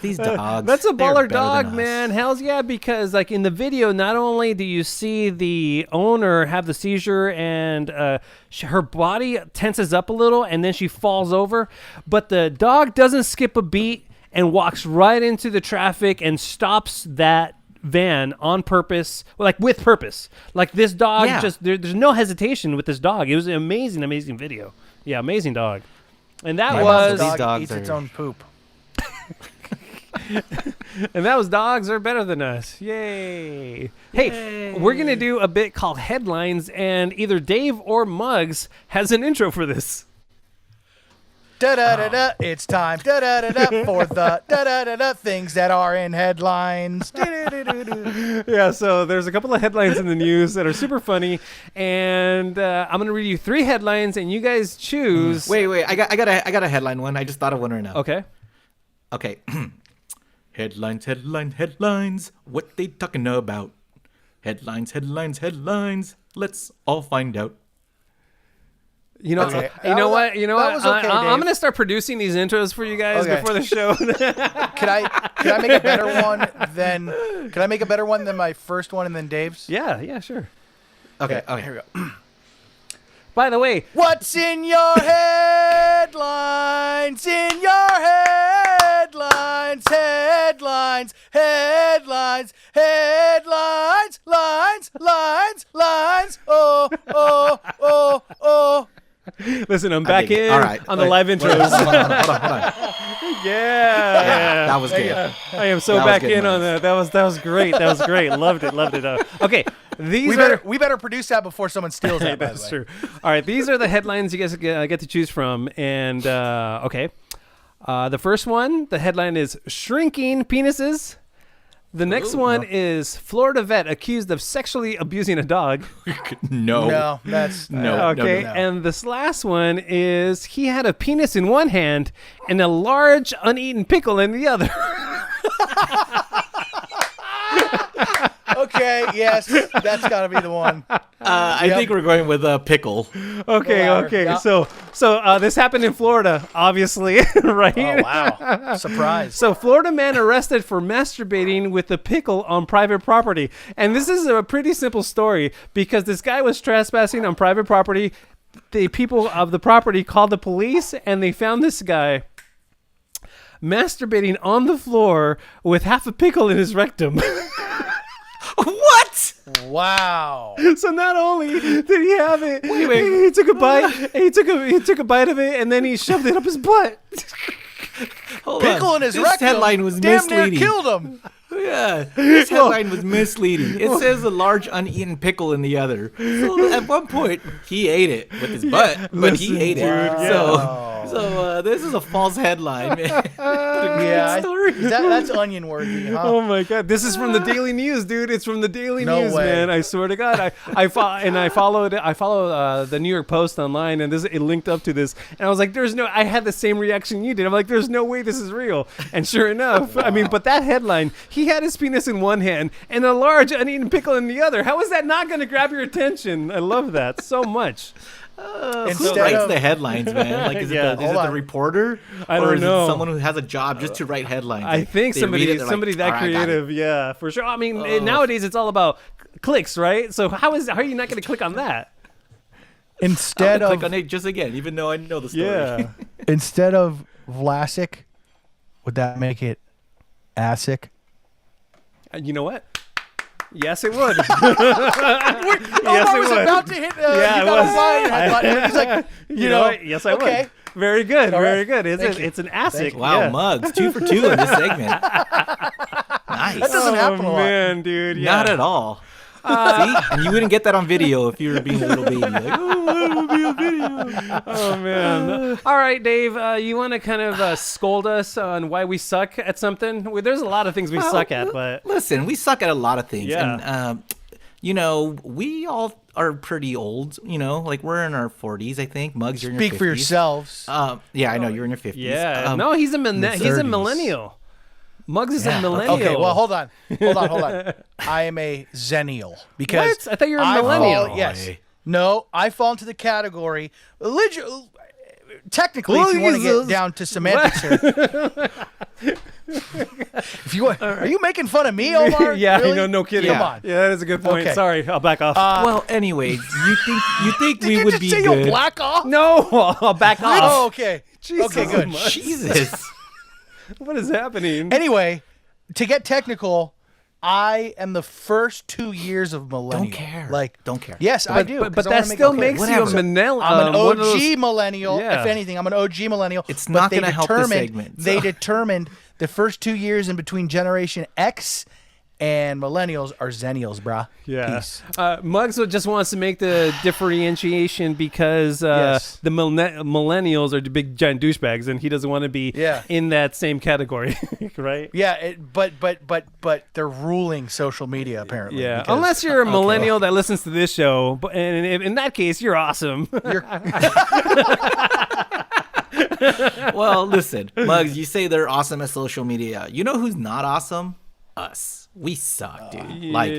these dogs.
That's a
they're
baller
better
dog,
than us.
man. Hells yeah, because in the video, not only do you see the owner have the seizure and her body tenses up a little and then she falls over, but the dog doesn't skip a beat and walks right into the traffic and stops that van on purpose, with purpose. This dog there's no hesitation with this dog. It was an amazing video. Yeah, amazing dog. And that
My
was
dog
dogs
eats its
are-
own poop.
And that was Dogs Are Better Than Us. Yay. Hey, we're going to do a bit called Headlines, and either Dave or Muggs has an intro for this.
Da-da-da-da, it's time da-da-da-da, for the da-da-da-da things that are in headlines.
Yeah, so there's a couple of headlines in the news that are super funny, and I'm going to read you 3 headlines, and you guys choose.
Wait, I got a headline one. I just thought of one right now.
Okay.
Headlines. What they talking about? Headlines. Let's all find out.
You know,
Okay.
you know what?
That was okay,
I'm
Dave.
going to start producing these intros for you guys
Okay.
before the show.
Can I make a better one than? Can I make a better one than my first one and then Dave's?
Yeah, sure.
Okay.
Here we go.
By the way,
What's in your headlines? In your headlines, lines. Oh.
listen, I'm back in
All right.
on the live intros.
Hold on.
Yeah.
That was good.
I am so
That was
back
good,
in on
Muggs.
that. That was great. Loved it. Okay, these
We better produce that before someone steals that. By the
That's
way.
true. All right, these are the headlines you guys get to choose from. And, okay. The first one, the headline is Shrinking Penises. The next one is Florida vet accused of sexually abusing a dog.
No, that's
Okay,
no.
and this last one is he had a penis in one hand and a large uneaten pickle in the other.
Okay, yes, that's got to be the one.
I think we're going with pickle.
Okay.
Yeah.
So this happened in Florida, obviously, right?
Oh wow, surprise!
So Florida man arrested for masturbating with a pickle on private property. And this is a pretty simple story because this guy was trespassing on private property. The people of the property called the police and they found this guy masturbating on the floor with half a pickle in his rectum.
What?
Wow.
So not only did he have it, he took a bite. He took a bite of it, and then he shoved it up his butt.
Pickle in his
This
rectum.
headline was
damn near
misleading.
killed him.
Yeah, this headline was misleading. It says a large uneaten pickle in the other. So at one point, he ate it with his butt, but he ate it. So this is a false headline, man.
Yeah, that's onion worthy, huh?
Oh my god, this is from the Daily News, dude. It's from the Daily
No
News,
way.
man. I swear to God, I follow the New York Post online, and it linked up to this, and I was like, I had the same reaction you did. I'm like, there's no way this is real, and sure enough, I mean, but that headline, he had his penis in one hand and a large uneaten pickle in the other. How is that not going to grab your attention? I love that so much.
Who writes the headlines, man? Like, is it the reporter?
I
or
don't
is
know.
it someone who has a job just to write headlines?
I
Like,
think
they
somebody
read it, they're
that
like, "All right, I got it."
creative, yeah, for sure. I mean, nowadays it's all about clicks, right? So how are you not going to click on that?
Instead
I'm gonna
of
click on it just again, even though I know the story.
Yeah.
instead of Vlasic, would that make it Asic?
You know what? Yes, it would.
Yes,
it
was
would.
about to hit.
Yeah,
you
it was.
and he's like,
You know what? Yes, I
okay.
would. Very good.
All right.
Very good.
Thank you.
It's an ASIC.
Wow,
yeah.
Muggs, 2 for 2 in this segment. Nice.
That doesn't happen a lot.
Man, dude. Yeah.
Not at all. See, and you wouldn't get that on video if you were being a little baby. Like, oh, I will be on video.
Oh man! All right, Dave. You want to kind of scold us on why we suck at something? Well, there's a lot of things we suck at, but
Listen, we suck at a lot of things,
Yeah.
and we all are pretty old. Like we're in our 40s, I think. Muggs, you're in your 50s.
Speak for yourselves.
Yeah, I know you're in your 50s.
yeah. No, he's a
in the
he's a
30s.
millennial. Muggs is a millennial.
Okay, well, hold on. I am a zennial because
What? I thought you were a
I
millennial.
fall- yes. No, I fall into the category. Technically, if you want to get down to semantics here. If you want, are you making fun of me, Omar?
Yeah,
Really?
no kidding.
Come on.
Yeah, that is a good point.
Okay.
Sorry, I'll back off.
Well, anyways, you think
Did
we
you
would
just
be
say
good?
you'll black off?
No, I'll back off.
Oh, okay.
Jesus,
okay, good.
Muggs.
Jesus.
What is happening?
Anyway, to get technical, I am the first 2 years of millennial.
Don't care.
Like,
don't care.
Yes, I do.
But that still makes you a millennial.
I'm an OG millennial.
Yeah.
If anything, I'm an OG millennial.
It's not
going to
help the segment.
They determined the first 2 years in between Generation X and millennials are zennials, brah.
Yeah.
Peace.
Muggs just wants to make the differentiation because
Yes.
the millennials are the big giant douchebags, and he doesn't want to be in that same category, right?
Yeah, but they're ruling social media apparently.
Yeah,
because-
unless you're a millennial that listens to this show, and in that case, you're awesome.
Well, listen, Muggs, you say they're awesome at social media. You know who's not awesome? Us. We suck, dude. Like,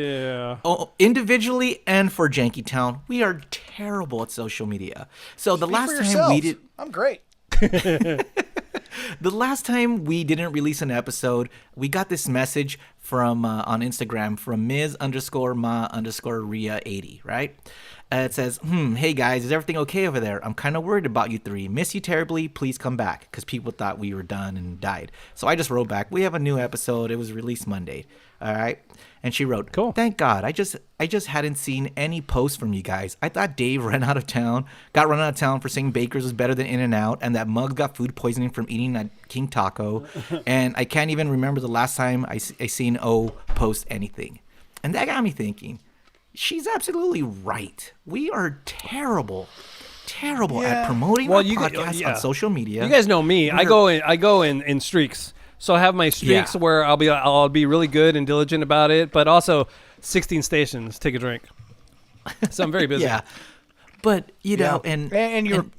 individually and for Janky Town, we are terrible at social media. So the last time we did,
I'm great.
the last time we didn't release an episode, we got this message from on Instagram from Ms_Ma_Ria80, right? It says, hey guys, is everything okay over there? I'm kind of worried about you three. Miss you terribly. Please come back. Because people thought we were done and died. So I just wrote back, we have a new episode. It was released Monday. All right. And she wrote, cool. Thank God. I just hadn't seen any posts from you guys. I thought Dave got run out of town for saying Baker's was better than In-N-Out, and that Muggs got food poisoning from eating that King Taco. And I can't even remember the last time I seen O post anything. And that got me thinking, she's absolutely right. We are terrible at promoting our podcast on social media.
You guys know me. I go in streaks. So I have my streaks where I'll be really good and diligent about it, but also 16 stations, take a drink. So I'm very busy.
Yeah. But you know, and
you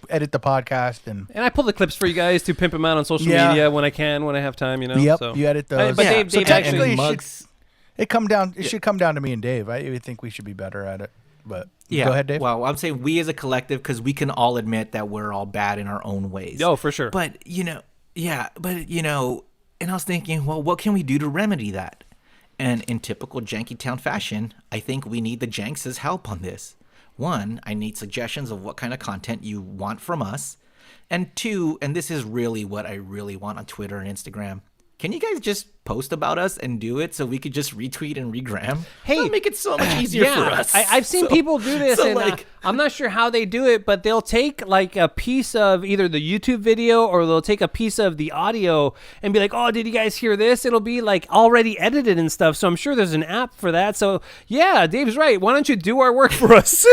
edit the podcast and
I pull the clips for you guys to pimp them out on social media when I have time. You know.
Yep.
So.
You edit those.
But Dave
technically,
Muggs.
It should come down to me and Dave. I would think we should be better at it. But
yeah.
Go ahead, Dave.
Well, I'm saying we as a collective, because we can all admit that we're all bad in our own ways.
Oh, for sure.
But and I was thinking, well, what can we do to remedy that? And in typical Janky Town fashion, I think we need the Janks' help on this. One, I need suggestions of what kind of content you want from us. And two, and this is really what I really want on Twitter and Instagram, can you guys just post about us and do it so we could just retweet and regram?
Hey,
that'll make it so much easier for us.
I've seen people do this, and I'm not sure how they do it, but they'll take like a piece of either the YouTube video or they'll take a piece of the audio and be like, "Oh, did you guys hear this?" It'll be like already edited and stuff. So I'm sure there's an app for that. So yeah, Dave's right. Why don't you do our work for us?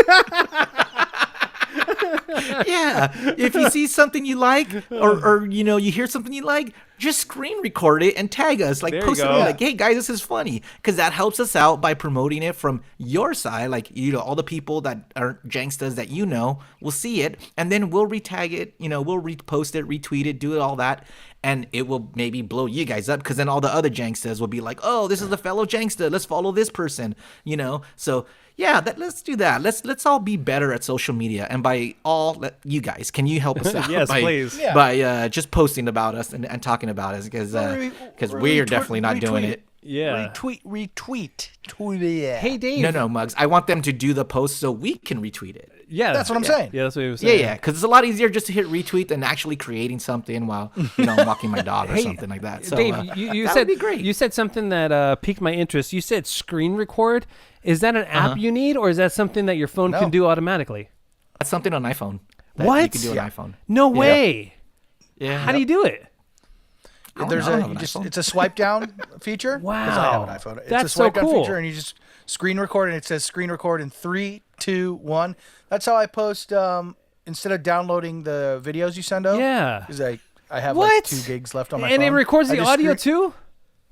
Yeah, if you see something you like, or you hear something you like, just screen record it and tag us, like post it like, hey guys, this is funny, because that helps us out by promoting it from your side. Like, all the people that are Jankstas that will see it, and then we'll retag it, we'll repost it, retweet it, do all that, and it will maybe blow you guys up, because then all the other Jankstas will be like, oh, this is the fellow Janksta, let's follow this person, so yeah, let's do that. Let's all be better at social media, and by all, you guys, can you help us out?
Yes, please.
By just posting about us and talking about us, because we are definitely not doing it.
Yeah.
Retweet.
Hey, Dave.
No, Muggs. I want them to do the post so we can retweet it.
Yeah,
that's what I'm saying.
Yeah, that's what he was saying.
Yeah, because it's a lot easier just to hit retweet than actually creating something while I'm walking my dog or something like that. So,
Dave, you
that
said
would be great.
You said something that piqued my interest. You said screen record. Is that an app you need, or is that something that your phone can do automatically?
That's something on iPhone.
What?
You can do on iPhone.
No way.
Yeah.
How do you do it?
It's a swipe down feature.
Wow.
'Cause I have an iPhone. It's
That's
a swipe
so
down
cool.
feature, and you just screen record, and it says screen record in 3, 2, 1. That's how I post. Instead of downloading the videos you send out.
Yeah.
Because I have
What?
like 2 gigs left on my phone.
And it records the audio too?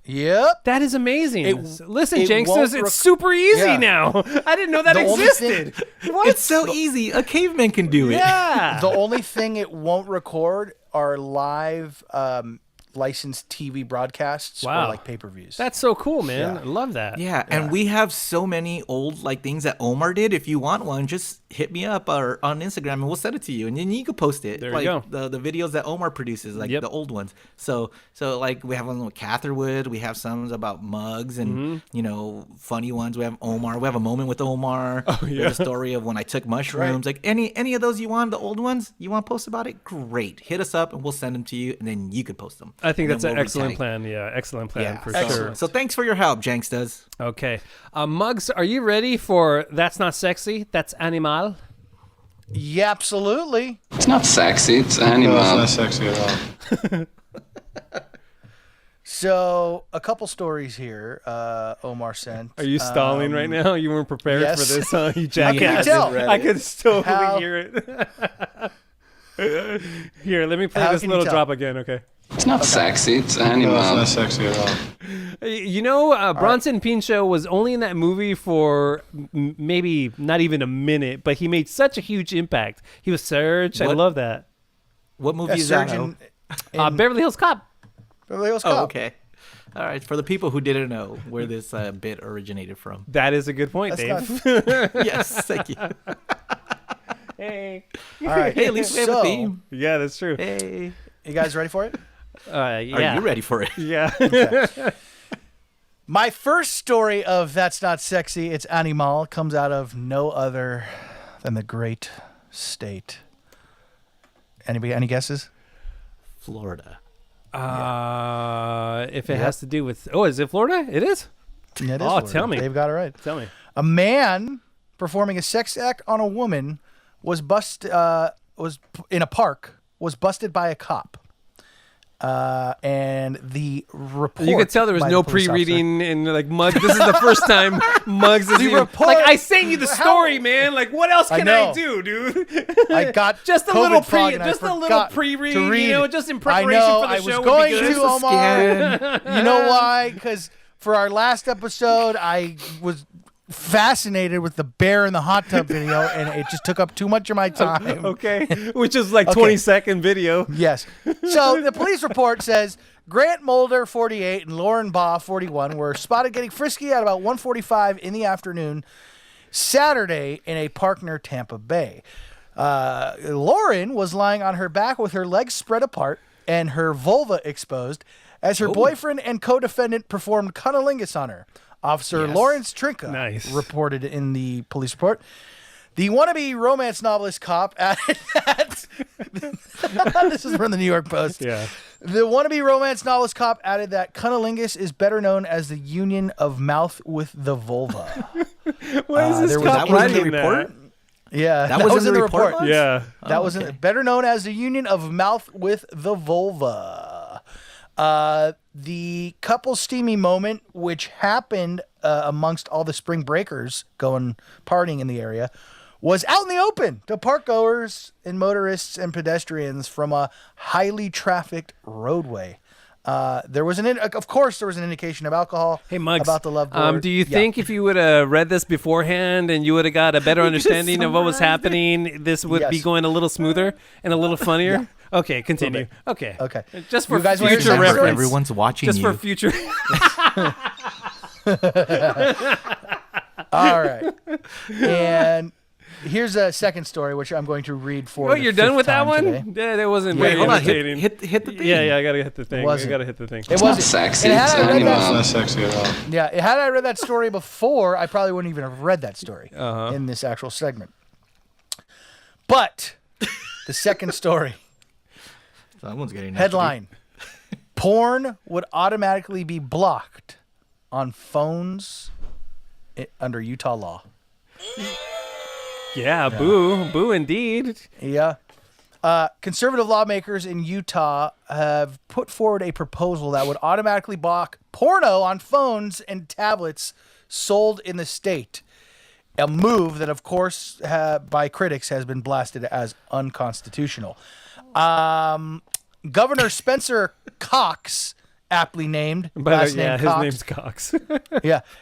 Yep.
That is amazing. Listen,
it
Janksters,
won't
it's super easy now. I didn't know that
The only
existed. What?
It's so easy. A caveman can do it.
Yeah.
The only thing it won't record are live licensed TV broadcasts or
Wow.
like pay-per-views.
That's so cool, man.
Yeah.
I love that.
Yeah, and we have so many old things that Omar did. If you want one, just hit me up or on Instagram and we'll send it to you, and then you can post it.
There you go.
The videos that Omar produces, the old ones. So we have one with Catherwood. We have some about Muggs and funny ones. We have Omar. We have a moment with Omar.
Oh, yeah.
We have a story of when I took mushrooms. Like any of those you want, the old ones you want to post about it, great. Hit us up and we'll send them to you, and then you could post them.
I think
and
that's
then
an
we'll
excellent
retag.
plan. Yeah, excellent plan for
so,
sure.
So thanks for your help, Janksters.
Okay. Muggs, are you ready for That's Not Sexy, That's Animal?
Yeah, absolutely.
It's not sexy. It's animal.
No, it's not sexy at all.
So, a couple stories here. Omar sent.
Are you stalling right now? You weren't prepared
yes.
for this, huh? You jackass. I could totally hear it. Here, let me play this little drop again, okay?
It's not sexy. It's animal.
No, it's not sexy at all.
You know, Bronson Pinchot was only in that movie for maybe not even a minute, but he made such a huge impact. He was Surge. I love that.
What movie is that?
Beverly Hills Cop.
Beverly Hills Cop.
Oh, okay. All right. For the people who didn't know where this bit originated from.
That is a good point, Dave.
Yes, thank you.
Hey.
All right.
Hey, at least we have a theme.
Yeah, that's true.
Hey.
You guys ready for it?
Yeah.
Are you ready for it?
Yeah.
Okay. My first story of That's Not Sexy, It's Animal, comes out of no other than the great state. Anybody? Any guesses?
Florida.
If it has to do with... Oh, is it Florida? It is?
Yeah, it is
Florida.
Florida.
Tell me.
They've got it right.
Tell me.
A man performing a sex act on a woman was in a park, was busted by a cop. And the report...
You could tell there was no pre-reading and like Muggs. This is the first time Muggs is even... Like, I sent you the story, man. Like, what else can I do, dude?
I got
just a
COVID
little
fog and I
just a little
forgot
pre-read,
to read.
you know, just in preparation for the
I
show.
was going
would be good.
to, Omar. You know why? Because for our last episode, I was fascinated with the bear in the hot tub video, and it just took up too much of my time.
Okay, which is like 20-second video.
Yes. So the police report says Grant Mulder, 48, and Lauren Baugh, 41, were spotted getting frisky at about 1:45 in the afternoon Saturday in a park near Tampa Bay. Lauren was lying on her back with her legs spread apart and her vulva exposed as her boyfriend and co-defendant performed cunnilingus on her. Officer Lawrence Trinka reported in the police report. The wannabe romance novelist cop added that... This is from the New York Post.
Yeah.
The wannabe romance novelist cop added that cunnilingus is better known as the union of mouth with the vulva.
Why is this cop writing that?
Yeah,
that was in the report.
Yeah.
That was better known as the union of mouth with the vulva. The couple steamy moment, which happened amongst all the spring breakers going partying in the area, was out in the open to park goers and motorists and pedestrians from a highly trafficked roadway. There was of course, there was an indication of alcohol.
Hey, Muggs,
about the love board.
do you think if you would have read this beforehand and you would have got a better understanding of what was happening, this would be going a little smoother and a lither funnier? Yeah. Okay, continue. Okay. Just for future reference.
Everyone's watching
Just
you.
for future.
All right. And here's a second story, which I'm going to read for.
Oh, you're done with that one?
Today.
Yeah, that wasn't
Wait,
very
hold on.
entertaining.
Hit the thing.
Yeah, I gotta hit the thing.
Wasn't.
I gotta hit the thing.
It wasn't
sexy.
It's
not sexy at all.
Yeah, had I read that story before, I probably wouldn't even have read that story in this actual segment. But the second story.
Someone's getting
headline: porn would automatically be blocked on phones under Utah law.
Yeah, boo indeed.
Yeah. Conservative lawmakers in Utah have put forward a proposal that would automatically block porno on phones and tablets sold in the state. A move that, of course, by critics has been blasted as unconstitutional. Governor Spencer Cox, aptly named, last name Cox,
his name's Cox.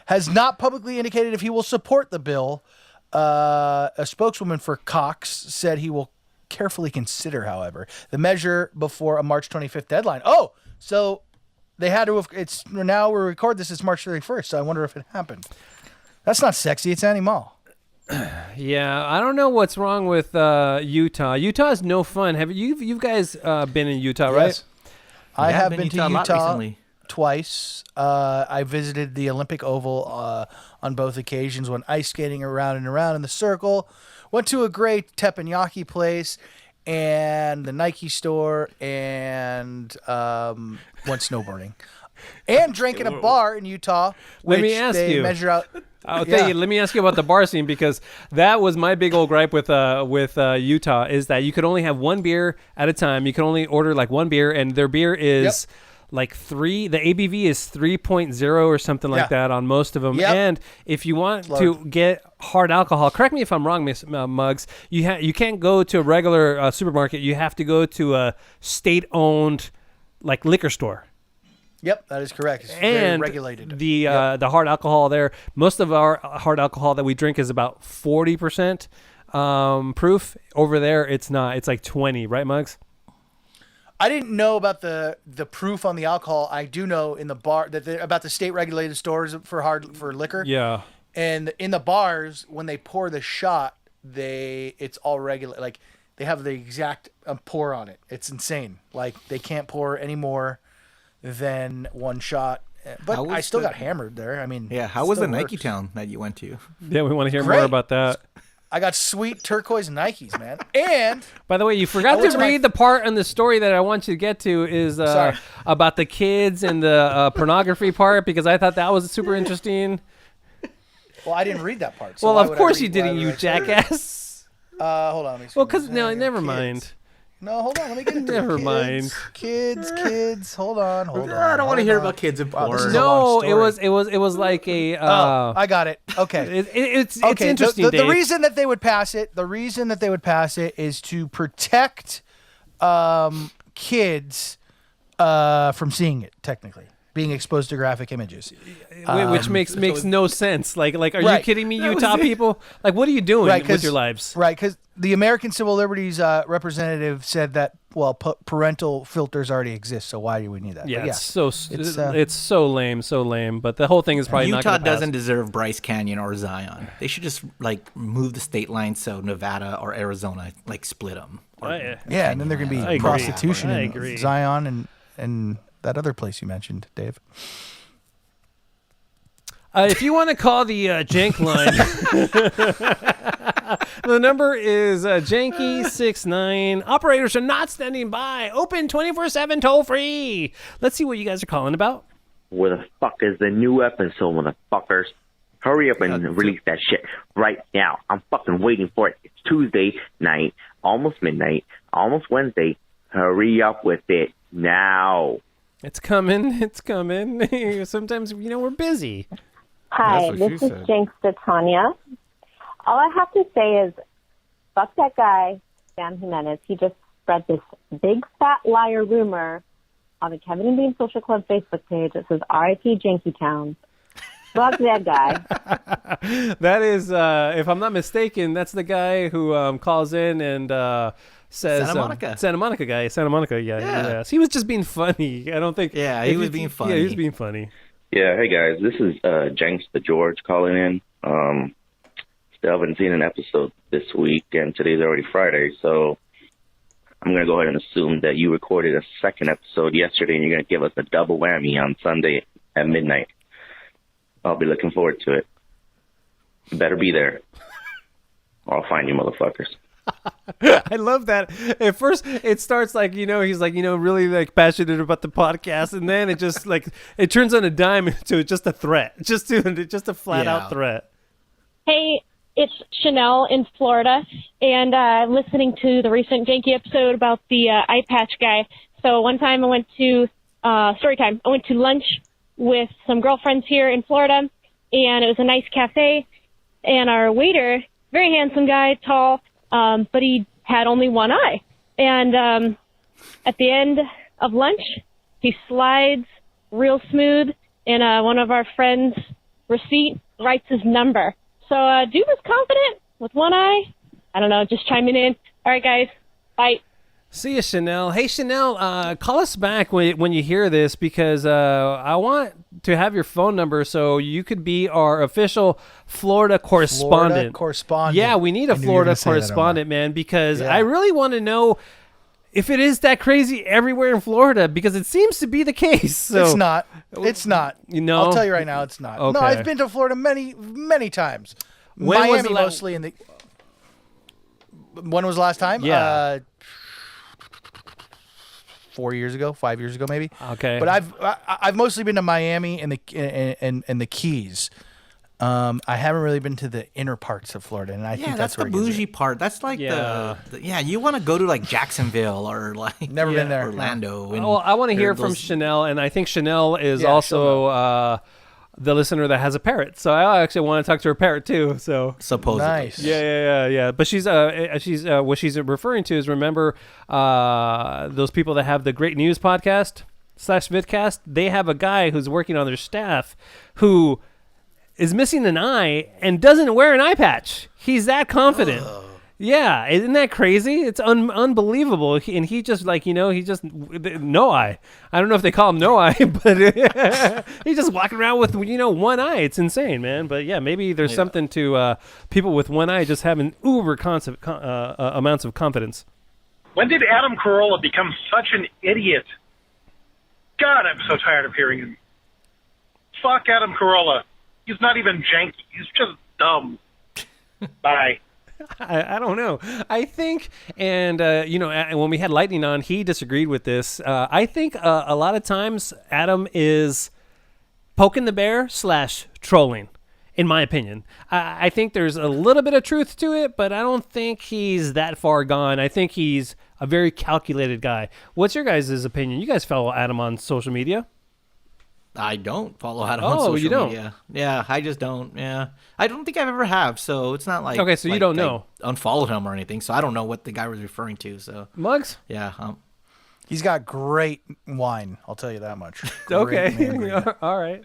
has not publicly indicated if he will support the bill. A spokeswoman for Cox said he will carefully consider, however, the measure before a March 25th deadline. Oh, so they had to have, it's now we record this, it's March 31st, so I wonder if it happened. That's not sexy, it's animal.
Yeah, I don't know what's wrong with Utah. Utah is no fun. Have you guys been in Utah, right?
Yes. I have been to Utah
recently.
Twice. I visited the Olympic Oval on both occasions, went ice skating around and around in the circle, went to a great teppanyaki place, and the Nike store, and went snowboarding, and drank in a bar in Utah.
Let me
which
ask
they
you.
Measure out.
Tell you, let me ask you about the bar scene, because that was my big old gripe with Utah, is that you could only have one beer at a time. You could only order like one beer, and their beer is like 3. The ABV is 3.0 or something like that on most of them. And if you want to get hard alcohol, correct me if I'm wrong, Miss Muggs, you can't go to a regular supermarket. You have to go to a state-owned like liquor store.
Yep, that is correct. It's very regulated.
The hard alcohol there, most of our hard alcohol that we drink is about 40% proof. Over there, it's not. It's like 20, right, Muggs?
I didn't know about the proof on the alcohol. I do know in the bar about the state regulated stores for liquor.
Yeah.
And in the bars, when they pour the shot, it's all regulated. Like they have the exact pour on it. It's insane. Like they can't pour any more than one shot. But I still got hammered there. I mean,
how was the Nike town that you went to?
Yeah, we want to hear more about that.
I got sweet turquoise Nikes, man. And
by the way, you forgot to read the part in the story that I want you to get to is about the kids and the pornography part, because I thought that was super interesting.
Well, I didn't read that part. So
well, of course you didn't, you jackass.
Hold on.
Well, because never mind.
No, hold on. Let me get into
Never mind.
Kids. Hold on.
I don't want to hear about kids and porn.
No, it was like a.
I got it. Okay.
It's interesting.
The reason that they would pass it, is to protect kids from seeing it. Technically, being exposed to graphic images,
which makes no sense. Like, are you kidding me, Utah people? Like, what are you doing with your lives?
Right, because the American Civil Liberties representative said that parental filters already exist, so why do we need that?
Yeah, it's so lame. But the whole thing is probably
Utah
not gonna pass.
doesn't deserve Bryce Canyon or Zion. They should just like move the state lines so Nevada or Arizona like split them.
And then there can be prostitution in Zion and that other place you mentioned, Dave.
If you want to call the Jank line, the number is Janky69. Operators are not standing by. Open 24/7, toll free. Let's see what you guys are calling about.
Where the fuck is the new episode, motherfuckers? Hurry up and release that shit right now. I'm fucking waiting for it. It's Tuesday night, almost midnight, almost Wednesday. Hurry up with it now.
It's coming. Sometimes, we're busy.
Hi, this is Janksta Tanya. All I have to say is, fuck that guy, Sam Jimenez. He just spread this big fat liar rumor on the Kevin and Bean Social Club Facebook page that says R.I.P. Jankytown. Fuck that guy.
That is, if I'm not mistaken, that's the guy who calls in and says Santa Monica guy. Yes. He was just being funny. I don't think.
Yeah, he was being funny.
Yeah, he was being funny.
Yeah, hey guys, this is Janksta George calling in. Still haven't seen an episode this week, and today's already Friday, so I'm going to go ahead and assume that you recorded a second episode yesterday, and you're going to give us a double whammy on Sunday at midnight. I'll be looking forward to it. Better be there, or I'll find you motherfuckers.
I love that. At first, it starts like, he's like, really like passionate about the podcast, and then it just like it turns on a dime to just a threat, just a flat out threat.
Hey, it's Chanel in Florida, and listening to the recent Janky episode about the eye patch guy. So one time I went to story time. I went to lunch with some girlfriends here in Florida, and it was a nice cafe. And our waiter, very handsome guy, tall. But he had only one eye. And at the end of lunch, he slides real smooth in one of our friends' receipt, writes his number. So dude was confident with one eye. I don't know, just chiming in. All right, guys. Bye.
See you, Chanel. Hey, Chanel, call us back when you hear this, because I want to have your phone number so you could be our official Florida correspondent. Yeah, we need a Florida correspondent, man, because I really want to know if it is that crazy everywhere in Florida, because it seems to be the case. So,
it's not. I'll tell you right now, it's not.
Okay.
No, I've been to Florida many, many times.
When was
Miami
the
mostly in the... When was the last time?
Yeah.
4 years ago, 5 years ago, maybe.
Okay.
But I've mostly been to Miami and the Keys. I haven't really been to the inner parts of Florida, and I think
that's
where
the bougie part. That's like the you want to go to like Jacksonville or like
Never been there.
Orlando.
Well, I want to hear from Chanel, and I think Chanel is also the listener that has a parrot. So I actually want to talk to her parrot too. So
supposedly,
nice.
Yeah. But she's what she's referring to is, remember those people that have the Great News podcast / vidcast. They have a guy who's working on their staff who is missing an eye and doesn't wear an eye patch. He's that confident. Yeah, isn't that crazy? It's unbelievable. He just he just no eye. I don't know if they call him no eye, but he's just walking around with one eye. It's insane, man. But yeah, maybe there's something to people with one eye just having uber amounts of confidence.
When did Adam Carolla become such an idiot? God, I'm so tired of hearing him. Fuck Adam Carolla. He's not even janky. He's just dumb. Bye.
I don't know. I think, and when we had Lightning on, he disagreed with this. I think a lot of times Adam is poking the bear / trolling, in my opinion. I think there's a little bit of truth to it, but I don't think he's that far gone. I think he's a very calculated guy. What's your guys' opinion? You guys follow Adam on social media?
I don't follow Adam on social
you don't?
media. Yeah, I just don't. Yeah, I don't think I've ever have. So it's not like
okay. So you don't know.
I unfollowed him or anything. So I don't know what the guy was referring to. So
Muggs.
Yeah.
He's got great wine. I'll tell you that much.
Okay. All right.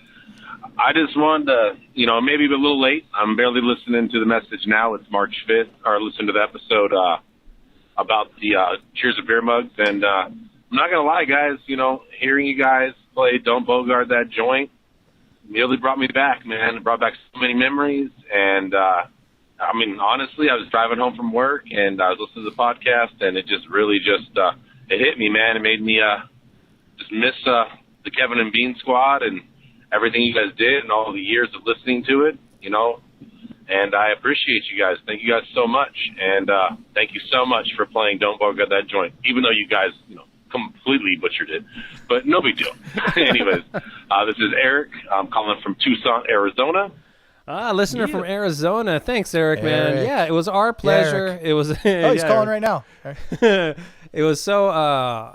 I just wanted to, maybe a little late. I'm barely listening to the message now. It's March 5th, or listen to the episode about the Cheers of Beer Mugs. And I'm not going to lie, guys, hearing you guys play Don't Bogart That Joint nearly brought me back, man. It brought back so many memories. And, honestly, I was driving home from work, and I was listening to the podcast, and it just really it hit me, man. It made me just miss the Kevin and Bean squad and everything you guys did and all the years of listening to it, And I appreciate you guys. Thank you guys so much. And thank you so much for playing Don't Bogart That Joint, even though you guys, completely butchered it. But no big deal. Anyways, this is Eric. I'm calling from Tucson, Arizona.
Listener from Arizona. Thanks, Eric, man. Yeah, it was our pleasure. It was.
He's calling right now.
It was so.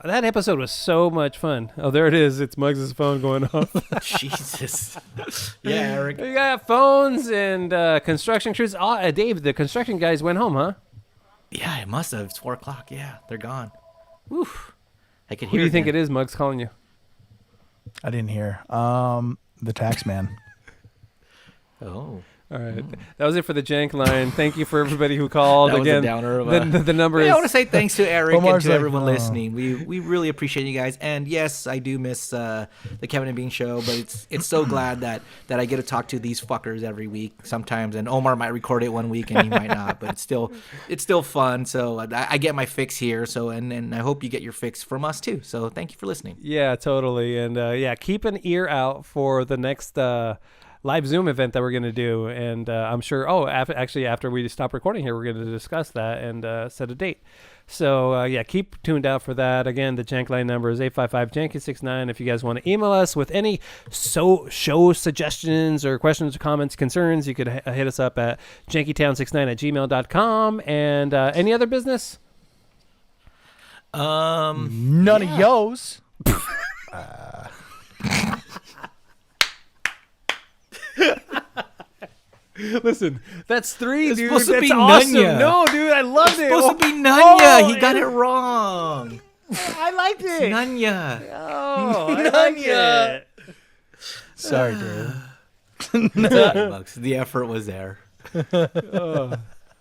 That episode was so much fun. Oh, there it is. It's Muggs' phone going off.
Jesus. Yeah, Eric.
We got phones and construction crews. Dave, the construction guys went home, huh?
Yeah, it must have. It's 4:00. Yeah, they're gone. Oof. I could
Who
hear.
do you think it is? Muggs calling you.
I didn't hear. The tax man.
Oh.
All right. That was it for the Jank line. Thank you for everybody who called.
That
Again,
was a downer of
the number is...
I want to say thanks to Eric
Omar's
and to
like,
everyone listening. We really appreciate you guys. And yes, I do miss the Kevin and Bean show, but it's so glad that I get to talk to these fuckers every week sometimes. And Omar might record it one week and he might not, but it's still fun. So I get my fix here. So and I hope you get your fix from us too. So thank you for listening.
Yeah, totally. And keep an ear out for the next live Zoom event that we're going to do. And I'm sure, after we stop recording here, we're going to discuss that and set a date. So, keep tuned out for that. Again, the Jank line number is 855-JANKY69. If you guys want to email us with any show suggestions or questions or comments, concerns, you could hit us up at jankytown69@gmail.com. And any other business?
None of yours.
Listen, that's 3,
It's
dude.
supposed to
That's
be
awesome.
Nunya.
No, dude, I loved
It's
it.
supposed to be Nunya. He got it wrong.
I liked it.
It's Nunya.
Oh, I liked it.
Sorry, dude.
The effort was there.
Oh.